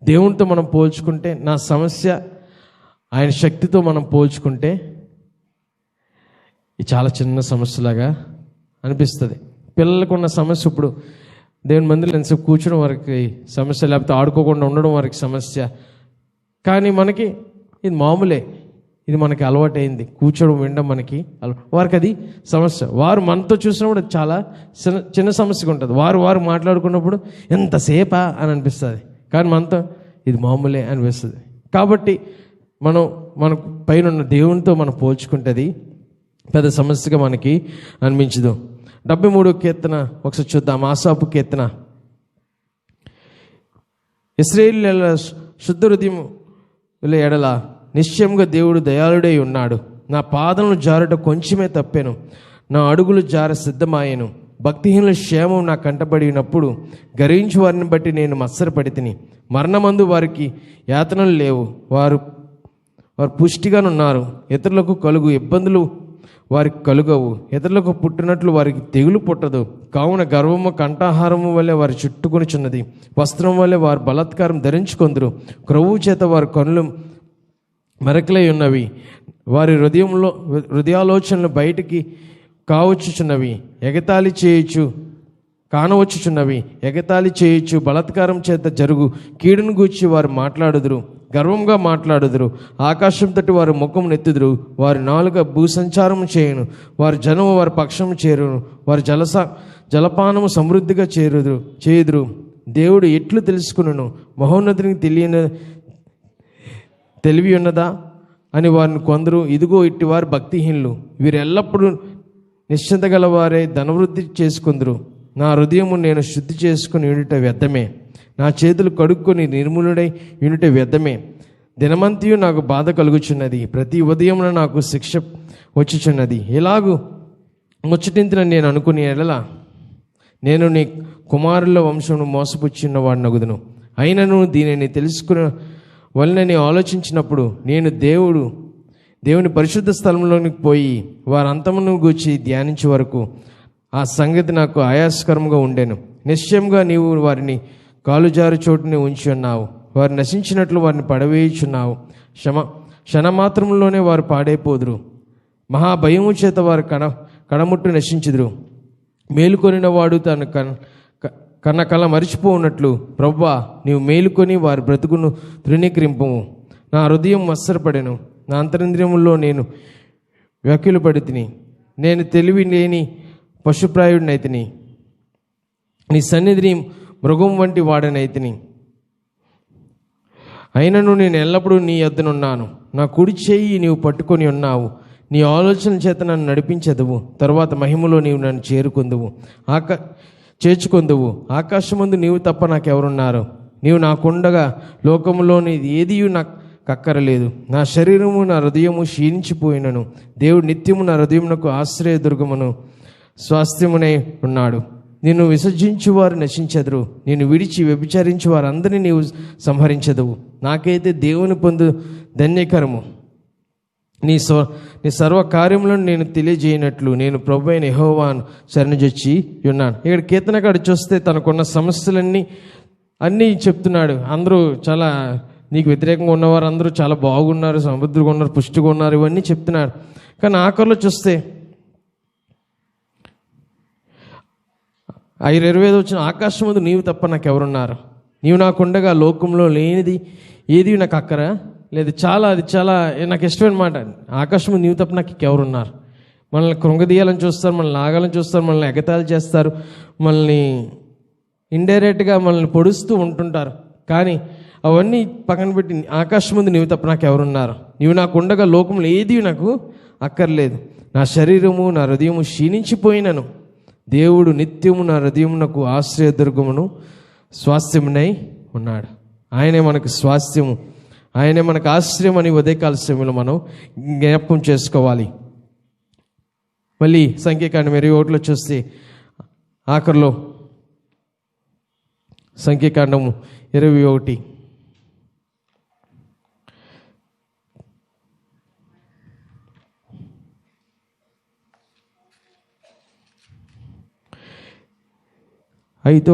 [SPEAKER 1] దేవునితో మనం పోల్చుకుంటే, నా సమస్య ఆయన శక్తితో మనం పోల్చుకుంటే ఇది చాలా చిన్న సమస్యలాగా అనిపిస్తుంది. పిల్లలకు ఉన్న సమస్య ఇప్పుడు దేవుని మందిలో ఎంతసేపు కూర్చోడం వరకు సమస్య, లేకపోతే ఆడుకోకుండా ఉండడం వరకు సమస్య. కానీ మనకి ఇది మామూలే, ఇది మనకి అలవాటైంది. కూర్చోడం, వినడం మనకి వారికి అది సమస్య. వారు మనతో చూసినప్పుడు చాలా చిన్న సమస్యగా ఉంటుంది. వారు మాట్లాడుకున్నప్పుడు ఎంతసేపా అని అనిపిస్తుంది. కానీ మనతో ఇది మామూలే అనిపిస్తుంది. కాబట్టి మన పైన ఉన్న దేవునితో మనం పోల్చుకుంటుంది పెద్ద సమస్యగా మనకి అనిపించదు. 73 కీర్తన ఒకసారి చూద్దాం. ఆసాపు కీర్తన. ఇశ్రాయేలీయుల శుద్ధ హృదయం ఎడల నిశ్చయంగా దేవుడు దయాళుడై ఉన్నాడు. నా పాదములు జారుట కొంచెమే తప్పాను, నా అడుగులు జార సిద్ధమాయెను. భక్తిహీనుల క్షేమం నా కంటబడినప్పుడు గర్వించు వారిని బట్టి నేను మత్సరపడి తిని. మరణమందు వారికి యాతనలు లేవు, వారు పుష్టిగానున్నారు. ఇతరులకు కలుగు ఇబ్బందులు వారికి కలుగవు, ఇతరులకు పుట్టినట్లు వారికి తెగులు పుట్టదు. కావున గర్వము కంఠాహారము వల్లే వారు చుట్టుకొనిచున్నది, వస్త్రం వల్లే వారు బలాత్కారం ధరించుకొందురు. క్రొవ్వు చేత వారి కనులు మరకలై ఉన్నవి, వారి హృదయాలోచనలు బయటికి కావచ్చుచున్నవి. కానవచ్చుచున్నవి, ఎగతాళి చేయొచ్చు. బలాత్కారం చేత జరుగు కీడును గూర్చి వారు మాట్లాడుదురు, గర్వంగా మాట్లాడుదురు. ఆకాశం తట్టు వారు ముఖం నెత్తుదురు. వారి నాలుక భూసంచారము చేయను, వారి జనము వారి పక్షము చేరును. వారి జలపానము సమృద్ధిగా చేయుదురు. దేవుడు ఎట్లు తెలుసుకును, మహోన్నతునికి తెలివి ఉన్నదా అని వారిని కొందరు. ఇదిగో ఇట్టి వారు భక్తిహీనులు, వీరు ఎల్లప్పుడూ నిశ్చింత గలవారే ధనవృద్ధి చేసుకుందరు. నా హృదయము నేను శుద్ధి చేసుకుని యునుట వ్యర్థమే, నా చేతులు కడుక్కొని నిర్మూలుడై యునుట వ్యర్థమే. దినమంతయు నాకు బాధ కలుగుచున్నది, ప్రతి ఉదయమున నాకు శిక్ష వచ్చుచున్నది. ఇలాగూ ముచ్చటించిన నేను అనుకుని ఎడల నేను నీ కుమారుల వంశమును మోసపుచ్చిన వాడినగుదును. అయినను దీనిని తెలుసుకున్న వలనని ఆలోచించినప్పుడు నేను దేవుని పరిశుద్ధ స్థలంలోనికి పోయి వారి అంతమును గూర్చి ధ్యానించే వరకు ఆ సంగతి నాకు ఆయాస్కరంగా ఉండెను. నిశ్చయంగా నీవు వారిని కాలుజారు చోటుని ఉంచి ఉన్నావు, వారు నశించినట్లు వారిని పడవేయుచున్నావు. క్షణమాత్రంలోనే వారు పాడైపోదురు, మహాభయము చేత వారు కడముట్టు నశించుదురు. మేలుకొనిన వాడు తను కన్న కల మరిచిపోనట్లు ప్రభువా నీవు మేలుకొని వారి బ్రతుకును తృణీకరింపము. నా హృదయం మత్సరపడెను, నా అంతరింద్రియముల్లో నేను వ్యాఖ్యలు పడి తిని. నేను తెలివి లేని పశుప్రాయుడినైతిని, నీ సన్నిధిని మృగం వంటి వాడనైతిని. అయినను నేను ఎల్లప్పుడూ నీ యొద్దనున్నాను, నా కుడి చేయి నీవు పట్టుకొని ఉన్నావు. నీ ఆలోచన చేత నన్ను నడిపించెదవు, తరువాత మహిమలో నీవు నన్ను చేర్చుకొందువు. ఆకాశమందు నీవు తప్ప నాకెవరున్నారు? నీవు నాకుండగా లోకములోని ఏదీ నాకు కక్కరలేదు. నా శరీరము నా హృదయము క్షీణించిపోయినను దేవుడు నిత్యము నా హృదయమునకు ఆశ్రయదుర్గమును స్వాస్థ్యమునై ఉన్నాడు. నిన్ను విసర్జించు వారు నశించెదరు, నిన్ను విడిచి వ్యభిచరించు వారందరినీ నీవు సంహరించెదవు. నాకైతే దేవుని పొందు ధన్యకరము. నీ సర్వ కార్యములను నేను తెలియజేయనట్లు నేను ప్రభువైన యెహోవాను శరణుజొచ్చి ఉన్నాను. ఇక్కడ కీర్తనకాడు చూస్తే తనకున్న సమస్యలన్నీ చెప్తున్నాడు. అందరూ చాలా నీకు వ్యతిరేకంగా ఉన్నవారు అందరూ చాలా బాగున్నారు, సమృద్ధిగా ఉన్నారు, పుష్టిగా ఉన్నారు, ఇవన్నీ చెప్తున్నాడు. కానీ ఆఖరిలో చూస్తే 25 వచ్చిన ఆకాశం ముందు నీవు తప్ప నాకు ఎవరున్నారు, నీవు నాకుండగా లోకంలో లేనిది ఏది నాకు అక్కరా లేదు. అది చాలా నాకు ఇష్టమైన మాట. ఆకాశం ముందు నీవు తప్ప నాకు ఎవరున్నారు. మనల్ని కృంగదీయాలని చూస్తారు, మనల్ని ఆగాలని చూస్తారు, మనల్ని ఎగతాళి చేస్తారు, మనల్ని ఇండైరెక్ట్గా మనల్ని పొడుస్తూ ఉంటుంటారు. కానీ అవన్నీ పక్కన పెట్టి ఆకాశం ముందు నీవు తప్ప నాకు ఎవరున్నారు, నీవు నాకు ఉండగా లోకంలో ఏది నాకు అక్కర్లేదు. నా శరీరము నా హృదయము క్షీణించిపోయినను దేవుడు నిత్యము నా హృదయమునకు ఆశ్రయదుర్గమును స్వాస్థ్యమునై ఉన్నాడు. ఆయనే మనకు స్వాస్థ్యము, ఆయనే మనకు ఆశ్రయం అని ఉదయకాల సమయంలో మనం జ్ఞాపకం చేసుకోవాలి. మళ్ళీ సంఖ్యాకాండం 21 చూస్తే ఆఖరిలో సంఖ్యాకాండము 21 అయితే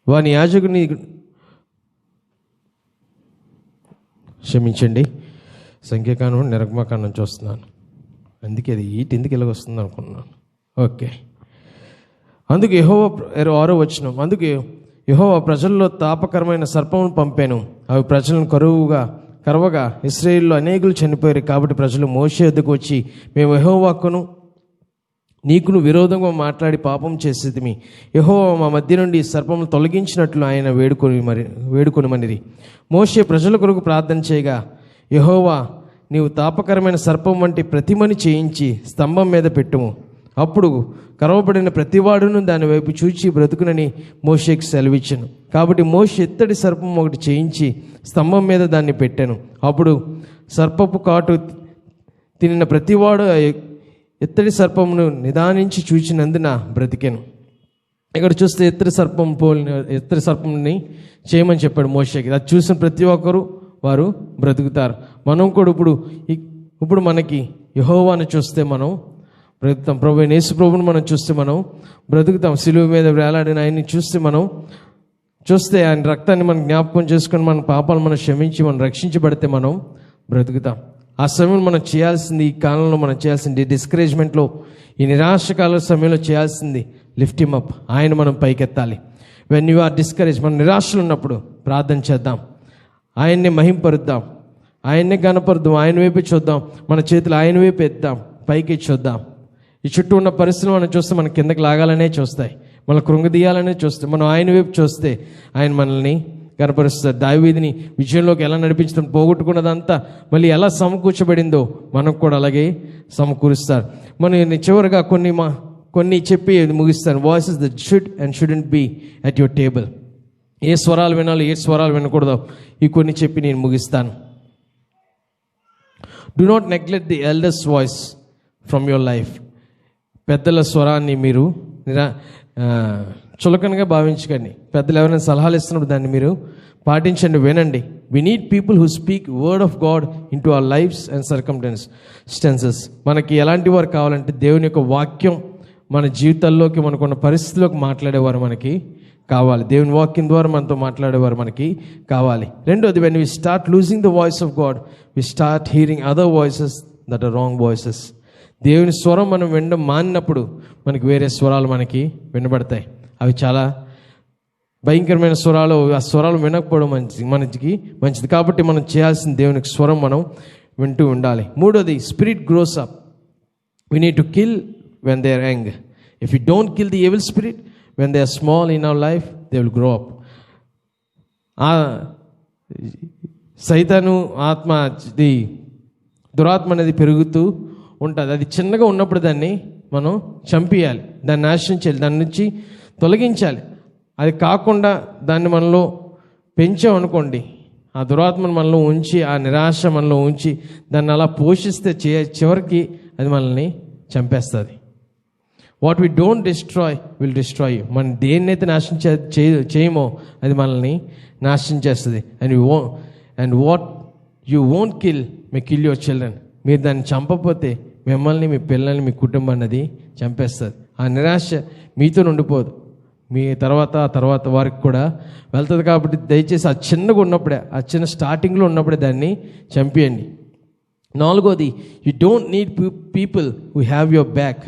[SPEAKER 1] వాని యాజకుని క్షమించండి, సంఖ్యాకాండం నిర్గమకాండం చూస్తున్నాను, అందుకే అది ఎందుకు ఇలాగ వస్తుంది అనుకున్నాను. ఓకే. అందుకు యెహోవా 6వ వచనం, అందుకు యెహోవా ప్రజల్లో తాపకరమైన సర్పమును పంపాను, అవి ప్రజలను కరవగా ఇశ్రాయేలులో అనేకులు చనిపోయారు. కాబట్టి ప్రజలు మోషే వద్దకు వచ్చి, మేము యెహోవాకును నీకును విరోధంగా మాట్లాడి పాపం చేసేదిమి. యెహోవా మా మధ్య నుండి సర్పమును తొలగించినట్లు ఆయన వేడుకొనిమనిరి. మోషే ప్రజల కొరకు ప్రార్థన చేయగా, యెహోవా నీవు తాపకరమైన సర్పం వంటి ప్రతిమని చేయించి స్తంభం మీద పెట్టుము, అప్పుడు కరవబడిన ప్రతివాడును దాని వైపు చూచి బ్రతుకునని మోషేకి సెలవిచ్చాను. కాబట్టి మోషే ఎత్తడి సర్పం ఒకటి చేయించి స్తంభం మీద దాన్ని పెట్టాను. అప్పుడు సర్పపు కాటు తినిన ప్రతివాడు ఎత్తడి సర్పమును నిదానించి చూచినందున బ్రతికాను. ఇక్కడ చూస్తే ఎత్తడి సర్పంని చేయమని చెప్పాడు మోషేకి. అది చూసిన ప్రతి ఒక్కరు వారు బ్రతుకుతారు. మనం కూడా ఇప్పుడు మనకి యెహోవాను చూస్తే మనం బ్రతుకుతాం. ప్రభు యేసు ప్రభువును మనం చూస్తే మనం బ్రతుకుతాం. సిలువ మీద వేలాడిన ఆయన్ని చూస్తే ఆయన రక్తాన్ని మనం జ్ఞాపకం చేసుకొని మన పాపాలు మనం క్షమించి మనం రక్షించబడితే మనం బ్రతుకుతాం. ఆ సమయంలో మనం చేయాల్సింది, ఈ కాలంలో మనం చేయాల్సింది, డిస్కరేజ్మెంట్లో ఈ నిరాశకాల సమయంలో చేయాల్సింది లిఫ్ట్ హిమ్ అప్. ఆయన మనం పైకెత్తాలి. వెన్ యు ఆర్ డిస్కరేజ్, మనం నిరాశలు ఉన్నప్పుడు ప్రార్థన చేద్దాం, ఆయన్నే మహింపరుద్దాం, ఆయన్నే గణపరుద్దాం, ఆయన వైపే చూద్దాం, మన చేతులు ఆయన వైపు ఎత్తాం, పైకి చూద్దాం. ఈ చుట్టూ ఉన్న పరిస్థితులు మనం చూస్తే మన కిందకి లాగాలనే చూస్తాయి, మన కృంగదీయాలనే చూస్తాయి. మనం ఆయన వైపు చూస్తే ఆయన మనల్ని కనపరుస్తారు. దావీదుని విజయంలోకి ఎలా నడిపించడం, పోగొట్టుకున్నదంతా మళ్ళీ ఎలా సమకూర్చబడిందో మనకు కూడా అలాగే సమకూరుస్తారు. మనం చివరిగా కొన్ని చెప్పి ముగిస్తాను. Voices that should and shouldn't be at your table. ఏ స్వరాలు వినాలో ఏ స్వరాలు వినకూడదో ఈ కొన్ని చెప్పి నేను ముగిస్తాను. Do not neglect the elders voice from your life. పెద్దల స్వరాన్ని మీరు చులకనగా భావించకండి. పెద్దలు ఎవరైనా సలహాలు ఇస్తున్నప్పుడు దాన్ని మీరు పాటించండి, వినండి. We need people who speak word of God into our lives and circumstances. మనకి ఎలాంటి వారు కావాలంటే దేవుని యొక్క వాక్యం మన జీవితాల్లోకి, మనకున్న పరిస్థితుల్లోకి మాట్లాడేవారు మనకి కావాలి. దేవుని వాక్యం ద్వారా మనతో మాట్లాడేవారు మనకి కావాలి. రెండోది, when we start losing the voice of God, we start hearing other voices that are wrong voices. దేవుని స్వరం మనం వినడం మానినప్పుడు మనకి వేరే స్వరాలు మనకి వినబడతాయి. అవి చాలా భయంకరమైన స్వరాలు. ఆ స్వరాలు వినకపోవడం మనకి మంచిది. కాబట్టి మనం చేయాల్సిన దేవునికి స్వరం మనం వింటూ ఉండాలి. మూడోది, spirit grows up. We need to kill when they are young. If you don't kill the evil spirit when they are small in our life, they will grow up. సైతాను ఆత్మ, దురాత్మ అనేది పెరుగుతూ ఉంటుంది. అది చిన్నగా ఉన్నప్పుడు దాన్ని మనం చంపేయాలి, దాన్ని నాశించాలి, దాని నుంచి తొలగించాలి. అది కాకుండా దాన్ని మనలో పెంచామనుకోండి, ఆ దురాత్మను మనలో ఉంచి, ఆ నిరాశ మనలో ఉంచి దాన్ని అలా పోషిస్తే చివరికి అది మనల్ని చంపేస్తుంది. What we don't destroy will destroy you. మనం దేన్నైతే నాశనం చేయమో అది మనల్ని నాశనం చేస్తుంది. And what you won't kill May kill your children. మీరు దాన్ని చంపకపోతే మిమ్మల్ని, మీ పిల్లల్ని, మీ కుటుంబాన్ని అది చంపేస్తుంది. ఆ నిరాశ మీతో ఉండిపోదు, మీ తర్వాత వారికి కూడా వెళ్తుంది. కాబట్టి దయచేసి ఆ చిన్నగా ఉన్నప్పుడే, ఆ చిన్న స్టార్టింగ్లో ఉన్నప్పుడే దాన్ని చంపేయండి. నాలుగోది, you don't need people who have your back.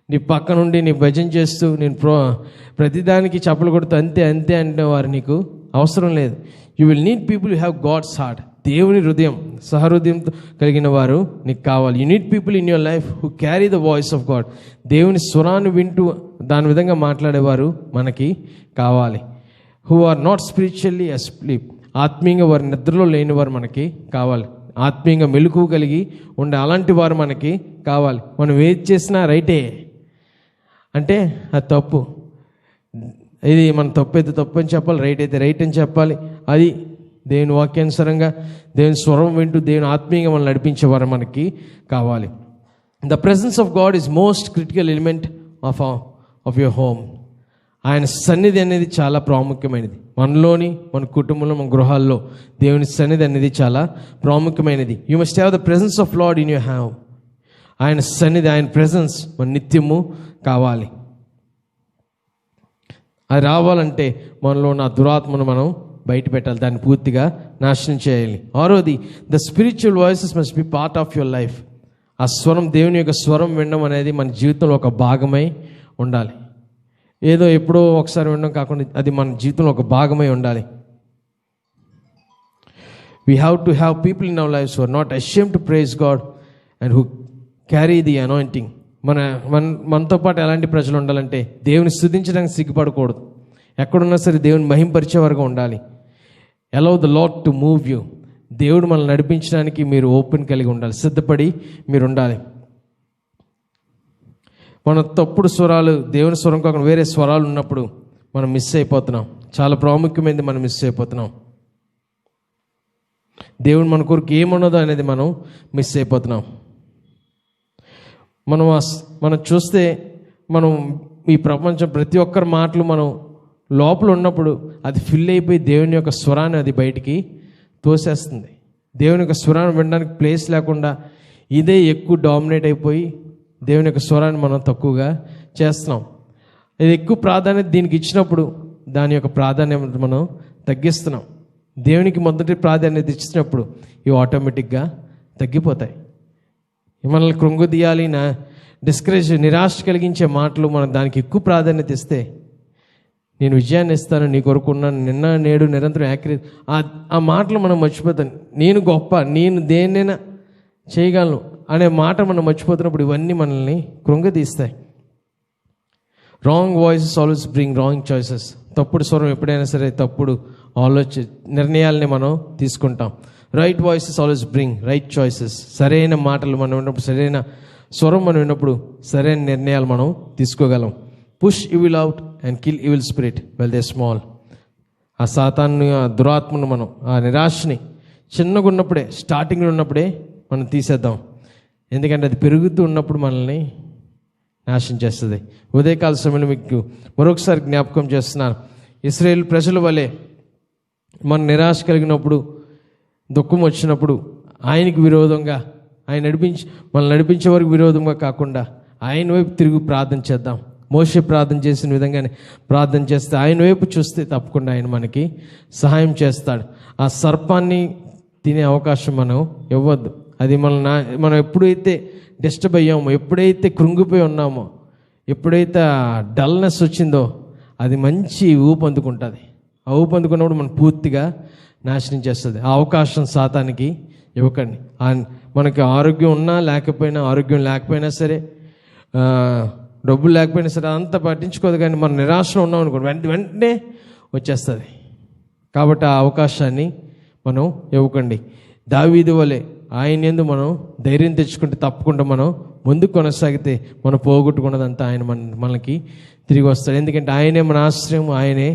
[SPEAKER 1] నీ పక్క నుండి నీ భజన చేస్తూ నేను ప్రతిదానికి చప్పలు కొడుతూ అంతే అంతే అంటే వారు నీకు అవసరం లేదు. You will need people who have God's heart. దేవుని హృదయం, సహృదయంతో కలిగిన వారు నీకు కావాలి. You need people in your life who carry the voice of God. దేవుని స్వరాన్ని వింటూ దాని విధంగా మాట్లాడేవారు మనకి కావాలి. Who are not spiritually asleep. ఆత్మీయంగా వారి నిద్రలో లేని వారు మనకి కావాలి. ఆత్మీయంగా మెలకువ కలిగి ఉండే అలాంటి వారు మనకి కావాలి. మనం ఏది చేసినా రైటే అంటే అది తప్పు, ఇది మన తప్పు అయితే తప్పు అని చెప్పాలి, రైట్ అయితే రైట్ అని చెప్పాలి. అది దేవుని వాక్యానుసారంగా దేవుని స్వరం వింటూ దేవుని ఆత్మీయంగా మనం నడిపించేవారు మనకి కావాలి. The presence of God is most critical element of your home. ఆయన సన్నిధి అనేది చాలా ప్రాముఖ్యమైనది. మనలోని, మన కుటుంబంలో, మన గృహాల్లో దేవుని సన్నిధి అనేది చాలా ప్రాముఖ్యమైనది. You must have the presence of lord in your home. ఆయన సన్నిధి, ఆయన ప్రెసెన్స్ మన నిత్యము కావాలి. అది రావాలంటే మనలో ఉన్న దురాత్మను మనం బయట పెట్టాలి, దాన్ని పూర్తిగా నాశనం చేయాలి. ఆరోది, the spiritual voices must be part of your life. ఆ స్వరం, దేవుని యొక్క స్వరం వినడం అనేది మన జీవితంలో ఒక భాగమై ఉండాలి. ఏదో ఎప్పుడో ఒకసారి వినడం కాకుండా అది మన జీవితంలో ఒక భాగమై ఉండాలి. We have to have people in our lives who are not ashamed to praise God and who carry the anointing. మనతో పాటు ఎలాంటి ప్రజలు ఉండాలంటే దేవుని స్తుతించడానికి సిగ్గుపడకూడదు. ఎక్కడున్నా సరే దేవుని మహింపరిచేవారుగా ఉండాలి. Allow the lord to move you. దేవుడు మనల్ని నడిపించడానికి మీరు ఓపెన్ కలిగి ఉండాలి, సిద్ధపడి మీరు ఉండాలి. మన తప్పుడు స్వరాలు, దేవుని స్వరం కాకుండా వేరే స్వరాలు ఉన్నప్పుడు మనం మిస్ అయిపోతున్నాం. చాలా ప్రాముఖ్యమైనది మనం మిస్ అయిపోతున్నాం. దేవుడు మన కొరకు ఏమున్నదో అనేది మనం మిస్ అయిపోతున్నాం. మనం చూస్తే మనం ఈ ప్రపంచం ప్రతి ఒక్కరి మాటలు మనం లోపల ఉన్నప్పుడు అది ఫిల్ అయిపోయి దేవుని యొక్క స్వరాన్ని అది బయటికి తోసేస్తుంది. దేవుని యొక్క స్వరాన్ని వినడానికి ప్లేస్ లేకుండా ఇదే ఎక్కువ డామినేట్ అయిపోయి దేవుని యొక్క స్వరాన్ని మనం తక్కువగా చేస్తున్నాం. ఇది ఎక్కువ ప్రాధాన్యత దీనికి ఇచ్చినప్పుడు దాని యొక్క ప్రాధాన్యత మనం తగ్గిస్తున్నాం. దేవునికి మొదటి ప్రాధాన్యత ఇచ్చినప్పుడు ఇవి ఆటోమేటిక్గా తగ్గిపోతాయి. మనల్ని కృంగుదీయాలి, డిస్కరేజ్, నిరాశ కలిగించే మాటలు మనం దానికి ఎక్కువ ప్రాధాన్యత ఇస్తే, నేను విజయాన్ని ఇస్తాను, నీ కొరకు ఉన్నాను, నిన్న నేడు నిరంతరం యాక్యురేట్, ఆ మాటలు మనం మర్చిపోతాం. నేను గొప్ప, నేను దేన్నైనా చేయగలను అనే మాట మనం మర్చిపోతున్నప్పుడు ఇవన్నీ మనల్ని కృంగదీస్తాయి. Wrong voices always bring wrong choices. తప్పుడు స్వరం ఎప్పుడైనా సరే తప్పుడు నిర్ణయాలని మనం తీసుకుంటాం. Right voices always bring right choices. సరైన మాటలు మనం విన్నప్పుడు, సరైన స్వరం మనం విన్నప్పుడు సరైన నిర్ణయాలు మనం తీసుకోగలం. Push evil out and kill evil spirit well they small. ఆ సాతాన్ని, ఆ దురాత్మను మనం, ఆ నిరాశని చిన్నగా ఉన్నప్పుడే, స్టార్టింగ్లో ఉన్నప్పుడే మనం తీసేద్దాం. ఎందుకంటే అది పెరుగుతూ ఉన్నప్పుడు మనల్ని నాశనం చేస్తుంది. ఉదయకాల సమయంలో మీకు మరొకసారి జ్ఞాపకం చేస్తున్నాను. ఇశ్రాయేల్ ప్రజల వలె మన నిరాశ కలిగినప్పుడు, దుఃఖం వచ్చినప్పుడు ఆయనకి విరోధంగా, మనల్ని నడిపించే వరకు విరోధంగా కాకుండా ఆయన వైపు తిరిగి ప్రార్థన చేద్దాం. మోషే ప్రార్థన చేసిన విధంగానే ప్రార్థన చేస్తే, ఆయన వైపు చూస్తే తప్పకుండా ఆయన మనకి సహాయం చేస్తాడు. ఆ సర్పాన్ని తినే అవకాశం మనం ఇవ్వద్దు. అది మనం ఎప్పుడైతే డిస్టర్బ్ అయ్యామో, ఎప్పుడైతే కృంగిపోయి ఉన్నామో, ఎప్పుడైతే డల్నెస్ వచ్చిందో అది మంచి ఊపందుకుంటుంది. ఆ ఊపందుకున్నప్పుడు మనం పూర్తిగా నాశనం చేస్తుంది. ఆ అవకాశం సాతానికి ఇవ్వకండి. మనకి ఆరోగ్యం ఉన్నా లేకపోయినా, ఆరోగ్యం లేకపోయినా సరే, డబ్బులు లేకపోయినా సరే అంతా పట్టించుకోదు. కానీ మనం నిరాశలో ఉన్నాం అనుకోండి, వెంటనే వచ్చేస్తుంది. కాబట్టి ఆ అవకాశాన్ని మనం ఇవ్వకండి. దావీదు వలె ఆయన యందు మనం ధైర్యం తెచ్చుకుంటే తప్పకుండా మనం ముందుకు కొనసాగితే మనం పోగొట్టుకున్నదంతా ఆయన మనకి తిరిగి వస్తాడు. ఎందుకంటే ఆయనే మన ఆశ్రయం, ఆయనే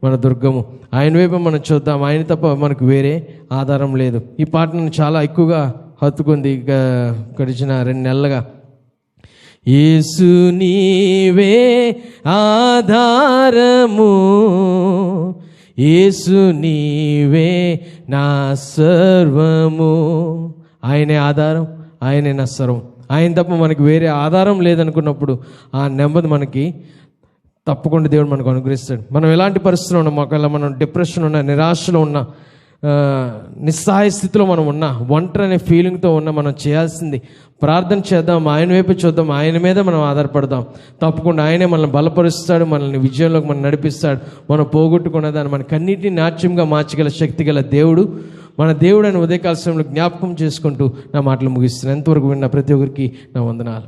[SPEAKER 1] మన దుర్గము. ఆయన వైపు మనం చూద్దాం. ఆయన తప్ప మనకు వేరే ఆధారం లేదు. ఈ పాటను చాలా ఎక్కువగా హత్తుకుంది గడిచిన 2 నెలలుగా. యేసు నీవే ఆధారము, యేసు నీవే నా సర్వము. ఆయనే ఆధారం, ఆయనే నా సర్వం. ఆయన తప్ప మనకి వేరే ఆధారం లేదనుకున్నప్పుడు ఆ నెమ్మది మనకి తప్పకుండా దేవుడు మనకు అనుగ్రహిస్తాడు. మనం ఎలాంటి పరిస్థితుల్లో ఉన్నాం, ఒకవేళ మనం డిప్రెషన్ ఉన్నా, నిరాశలో ఉన్నా, నిస్సహాయ స్థితిలో మనం ఉన్నా, ఒంటరి అనే ఫీలింగ్తో ఉన్న మనం చేయాల్సింది ప్రార్థన చేద్దాం, ఆయన వైపు చూద్దాం, ఆయన మీద మనం ఆధారపడదాం. తప్పకుండా ఆయనే మనల్ని బలపరుస్తాడు, మనల్ని విజయంలోకి మనం నడిపిస్తాడు. మనం పోగొట్టుకున్న దాన్ని మనకి అన్నిటినీ నాట్యంగా మార్చగల శక్తి గల దేవుడు మన దేవుడు అని ఉదయకాల సమయంలో జ్ఞాపకం చేసుకుంటూ నా మాటలు ముగిస్తున్నాను. ఎంతవరకు విన్న ప్రతి ఒక్కరికి నా వందనాలు.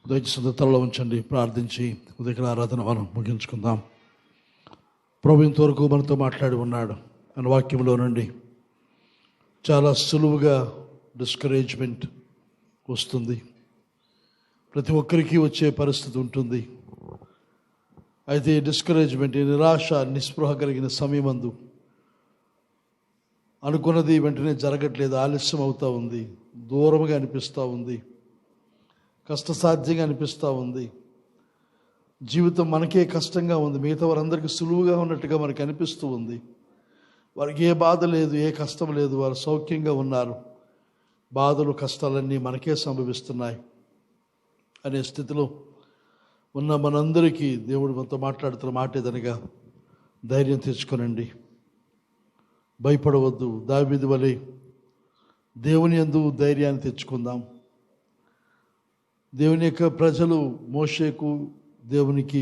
[SPEAKER 2] దయచేసి తలలో ఉంచండి, ప్రార్థించి ఉదయకాల ఆరాధన మనం ముగించుకుందాం. ప్రభు ఇంతవరకు మనతో మాట్లాడి ఉన్నాడు అన్న వాక్యంలో నుండి చాలా సులువుగా డిస్కరేజ్మెంట్ వస్తుంది. ప్రతి ఒక్కరికి వచ్చే పరిస్థితి ఉంటుంది. అయితే డిస్కరేజ్మెంట్, నిరాశ, నిస్పృహ కలిగిన సమయమందు అనుకున్నది వెంటనే జరగట్లేదు, ఆలస్యం అవుతూ ఉంది, దూరంగా అనిపిస్తూ ఉంది, కష్టసాధ్యంగా అనిపిస్తూ ఉంది, జీవితం మనకే కష్టంగా ఉంది, మిగతా వారందరికీ సులువుగా ఉన్నట్టుగా మనకు అనిపిస్తూ ఉంది. వారికి ఏ బాధ లేదు, ఏ కష్టం లేదు, వారు సౌఖ్యంగా ఉన్నారు. బాధలు కష్టాలన్నీ మనకే సంభవిస్తున్నాయి అనే స్థితిలో ఉన్న మనందరికీ దేవుడు మనతో మాట్లాడుతున్న మాట ఏదనగా, ధైర్యం తెచ్చుకోనండి, భయపడవద్దు. దావీదు వలె దేవుని యందు ధైర్యాన్ని తెచ్చుకుందాం. దేవుని యొక్క ప్రజలు మోషేకు దేవునికి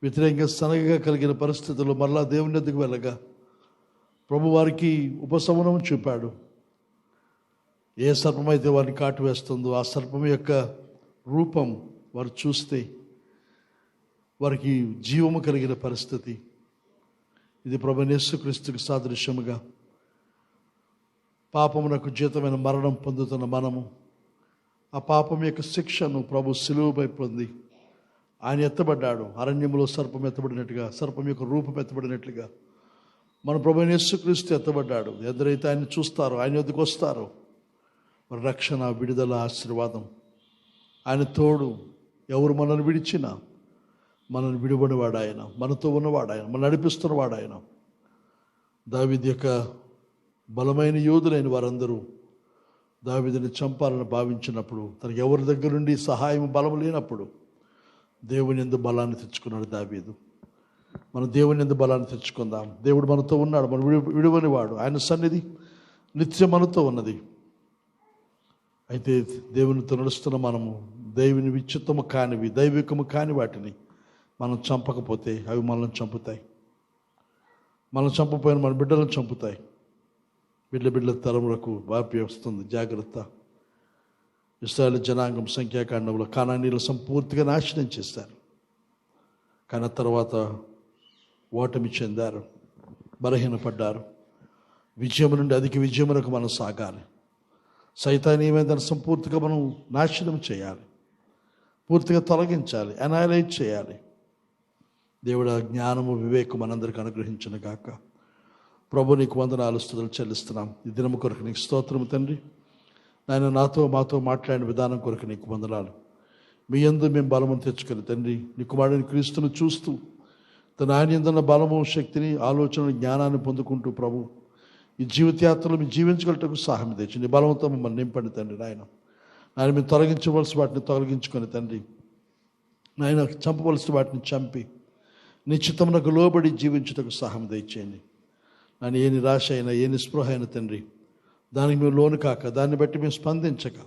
[SPEAKER 2] వ్యతిరేకంగా సనగగా కలిగిన పరిస్థితుల్లో మరలా దేవుని వద్దకు వెళ్ళగా ప్రభు వారికి ఉపశమనం చూపాడు. ఏ సర్పం అయితే వారిని కాటు వేస్తుందో ఆ సర్పం యొక్క రూపం వారు చూస్తే వారికి జీవము కలిగిన పరిస్థితి. ఇది ప్రభు యేసుక్రీస్తుకు సాదృశ్యముగా పాపమునకు జీతమైన మరణం పొందుతున్న మనము ఆ పాపం యొక్క శిక్షను ప్రభు సిలువపై పొంది ఆయన ఎత్తబడ్డాడు. అరణ్యంలో సర్పం ఎత్తబడినట్టుగా, సర్పం యొక్క రూపం ఎత్తబడినట్లుగా మన ప్రభు యేసుక్రీస్తు ఎత్తబడ్డాడు. ఎందరైతే ఆయన చూస్తారో, ఆయన వద్దకు వస్తారో వారి రక్షణ, విడుదల, ఆశీర్వాదం. ఆయన తోడు. ఎవరు మనల్ని విడిచినా మనల్ని విడిపడివాడు ఆయన, మనతో ఉన్నవాడు ఆయన, మనం నడిపిస్తున్నవాడు ఆయన. దావీదు యొక్క బలమైన యోధులైన వారందరూ దావీదుని చంపాలని భావించినప్పుడు, తనకి ఎవరి దగ్గర నుండి సహాయం, బలం లేనప్పుడు దేవుని యందు బలాన్ని తెచ్చుకున్నాడు దావీదు. మనం దేవుని యందు బలాన్ని తెచ్చుకుందాం. దేవుడు మనతో ఉన్నాడు, మనం విడువని వాడు. ఆయన సన్నిధి నిత్యం మనతో ఉన్నది. అయితే దేవునితో నడుస్తున్న మనము దేవుని విచిత్తము కానివి, దైవికము కాని వాటిని మనం చంపకపోతే అవి మనల్ని చంపుతాయి. మనం చంపపోయిన మన బిడ్డలను చంపుతాయి. బిడ్డల తరములకు వ్యాపి వస్తుంది. జాగ్రత్త. ఇశ్రాయేలు జనాంగం సంఖ్యాకాండంలో కానానీయులు సంపూర్తిగా నాశనం చేశారు. కానీ తర్వాత ఓటమి చెందారు, బలహీనపడ్డారు. విజయం నుండి అధిక విజయములకు మనం సాగాలి. సైతాన్ ఏమైందని సంపూర్తిగా మనం నాశనం చేయాలి, పూర్తిగా తొలగించాలి, అనైలైట్ చేయాలి. దేవుడు జ్ఞానము, వివేకం మనందరికీ అనుగ్రహించును గాక. ప్రభు నీకు వందనాలు, స్తుతులు చెల్లిస్తున్నాం. ఈ దినము కొరకు నీకు స్తోత్రము తండ్రి. నాయన మాతో మాట్లాడిన విధానం కొరకు నీకు వందనాలు. మీ యందు మేము బలము తెచ్చుకొని తండ్రి, నీ కుమారుని క్రీస్తును చూస్తూ తన ఆయన యందున్న బలము, శక్తిని, ఆలోచన, జ్ఞానాన్ని పొందుకుంటూ ప్రభు ఈ జీవితయాత్రలో మేము జీవించగలటకు సహాయం తెచ్చి నీ బలంతో మమ్మల్ని నింపండి తండ్రి. నాయన మేము తొలగించవలసి వాటిని తొలగించుకొని తండ్రి, నాయన చంపవలసిన వాటిని చంపి నీ చిత్తమునకు లోబడి జీవించుటకు సహాయం దయచేయండి. నన్ను ఏ నిరాశ అయినా, ఏ నిస్పృహ అయినా తండ్రి, దానికి మేము లోను కాక, దాన్ని బట్టి మేము స్పందించక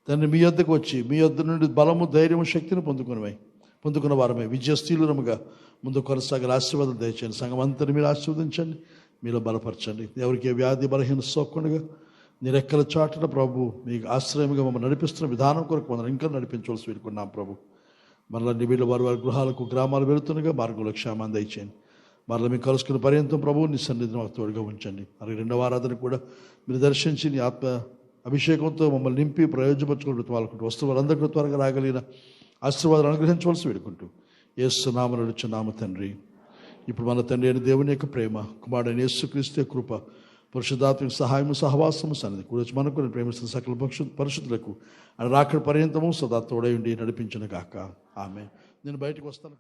[SPEAKER 2] తండ్రి మీ యొద్దకు వచ్చి మీ యొద్ద నుండి బలము, ధైర్యము, శక్తిని పొందుకున్న వారమే విజయశీలురముగా ముందు కొనసాగిన ఆశీర్వాదం దయచేయండి. సంఘం అంతని మీరు ఆశీర్వదించండి, మీలో బలపరచండి. ఎవరికి వ్యాధి, బలహీన సోకుండగా నీ రెక్కల చాటున ప్రభు మీకు ఆశ్రయముగా మమ్మల్ని నడిపిస్తున్న విధానం కొరకు మనం ఇంకా నడిపించవలసి వేడుకున్నాం ప్రభు. మరలా నీ వీళ్ళ వారి గృహాలకు, గ్రామాలు వెళుతుండగా మార్గంలో క్షేమాన్ని దయచేయండి. మరలా మీకు కలుసుకున్న పర్యంతం ప్రభువు నీ సన్నిధిని మాకు తోడుగా ఉంచండి. అలాగే రెండవ ఆరాధన కూడా మీరు దర్శించి నీ ఆత్మ అభిషేకంతో మమ్మల్ని నింపి ప్రయోజపరచుకుంటూ వాళ్ళకు వస్తూ వాళ్ళందరికీ త్వరగా రాగలిగిన ఆశీర్వాదాలు అనుగ్రహించవలసి వేడుకుంటూ యేసు నామమున అడుగుచున్నాము తండ్రి. ఇప్పుడు మన తండ్రి అయిన దేవుని యొక్క ప్రేమ, కుమారుడైన యేసుక్రీస్తు కృప, పరిశుద్ధాత్మక సహాయము, సహవాసము సన్నిధి కూర్చొని మనకు ప్రేమిస్తున్న సకల పరిశుద్ధులకు రాకడ పర్యంతము సదా తోడై ఉండి నడిపించును గాక. ఆమె. నేను బయటకు వస్తాను.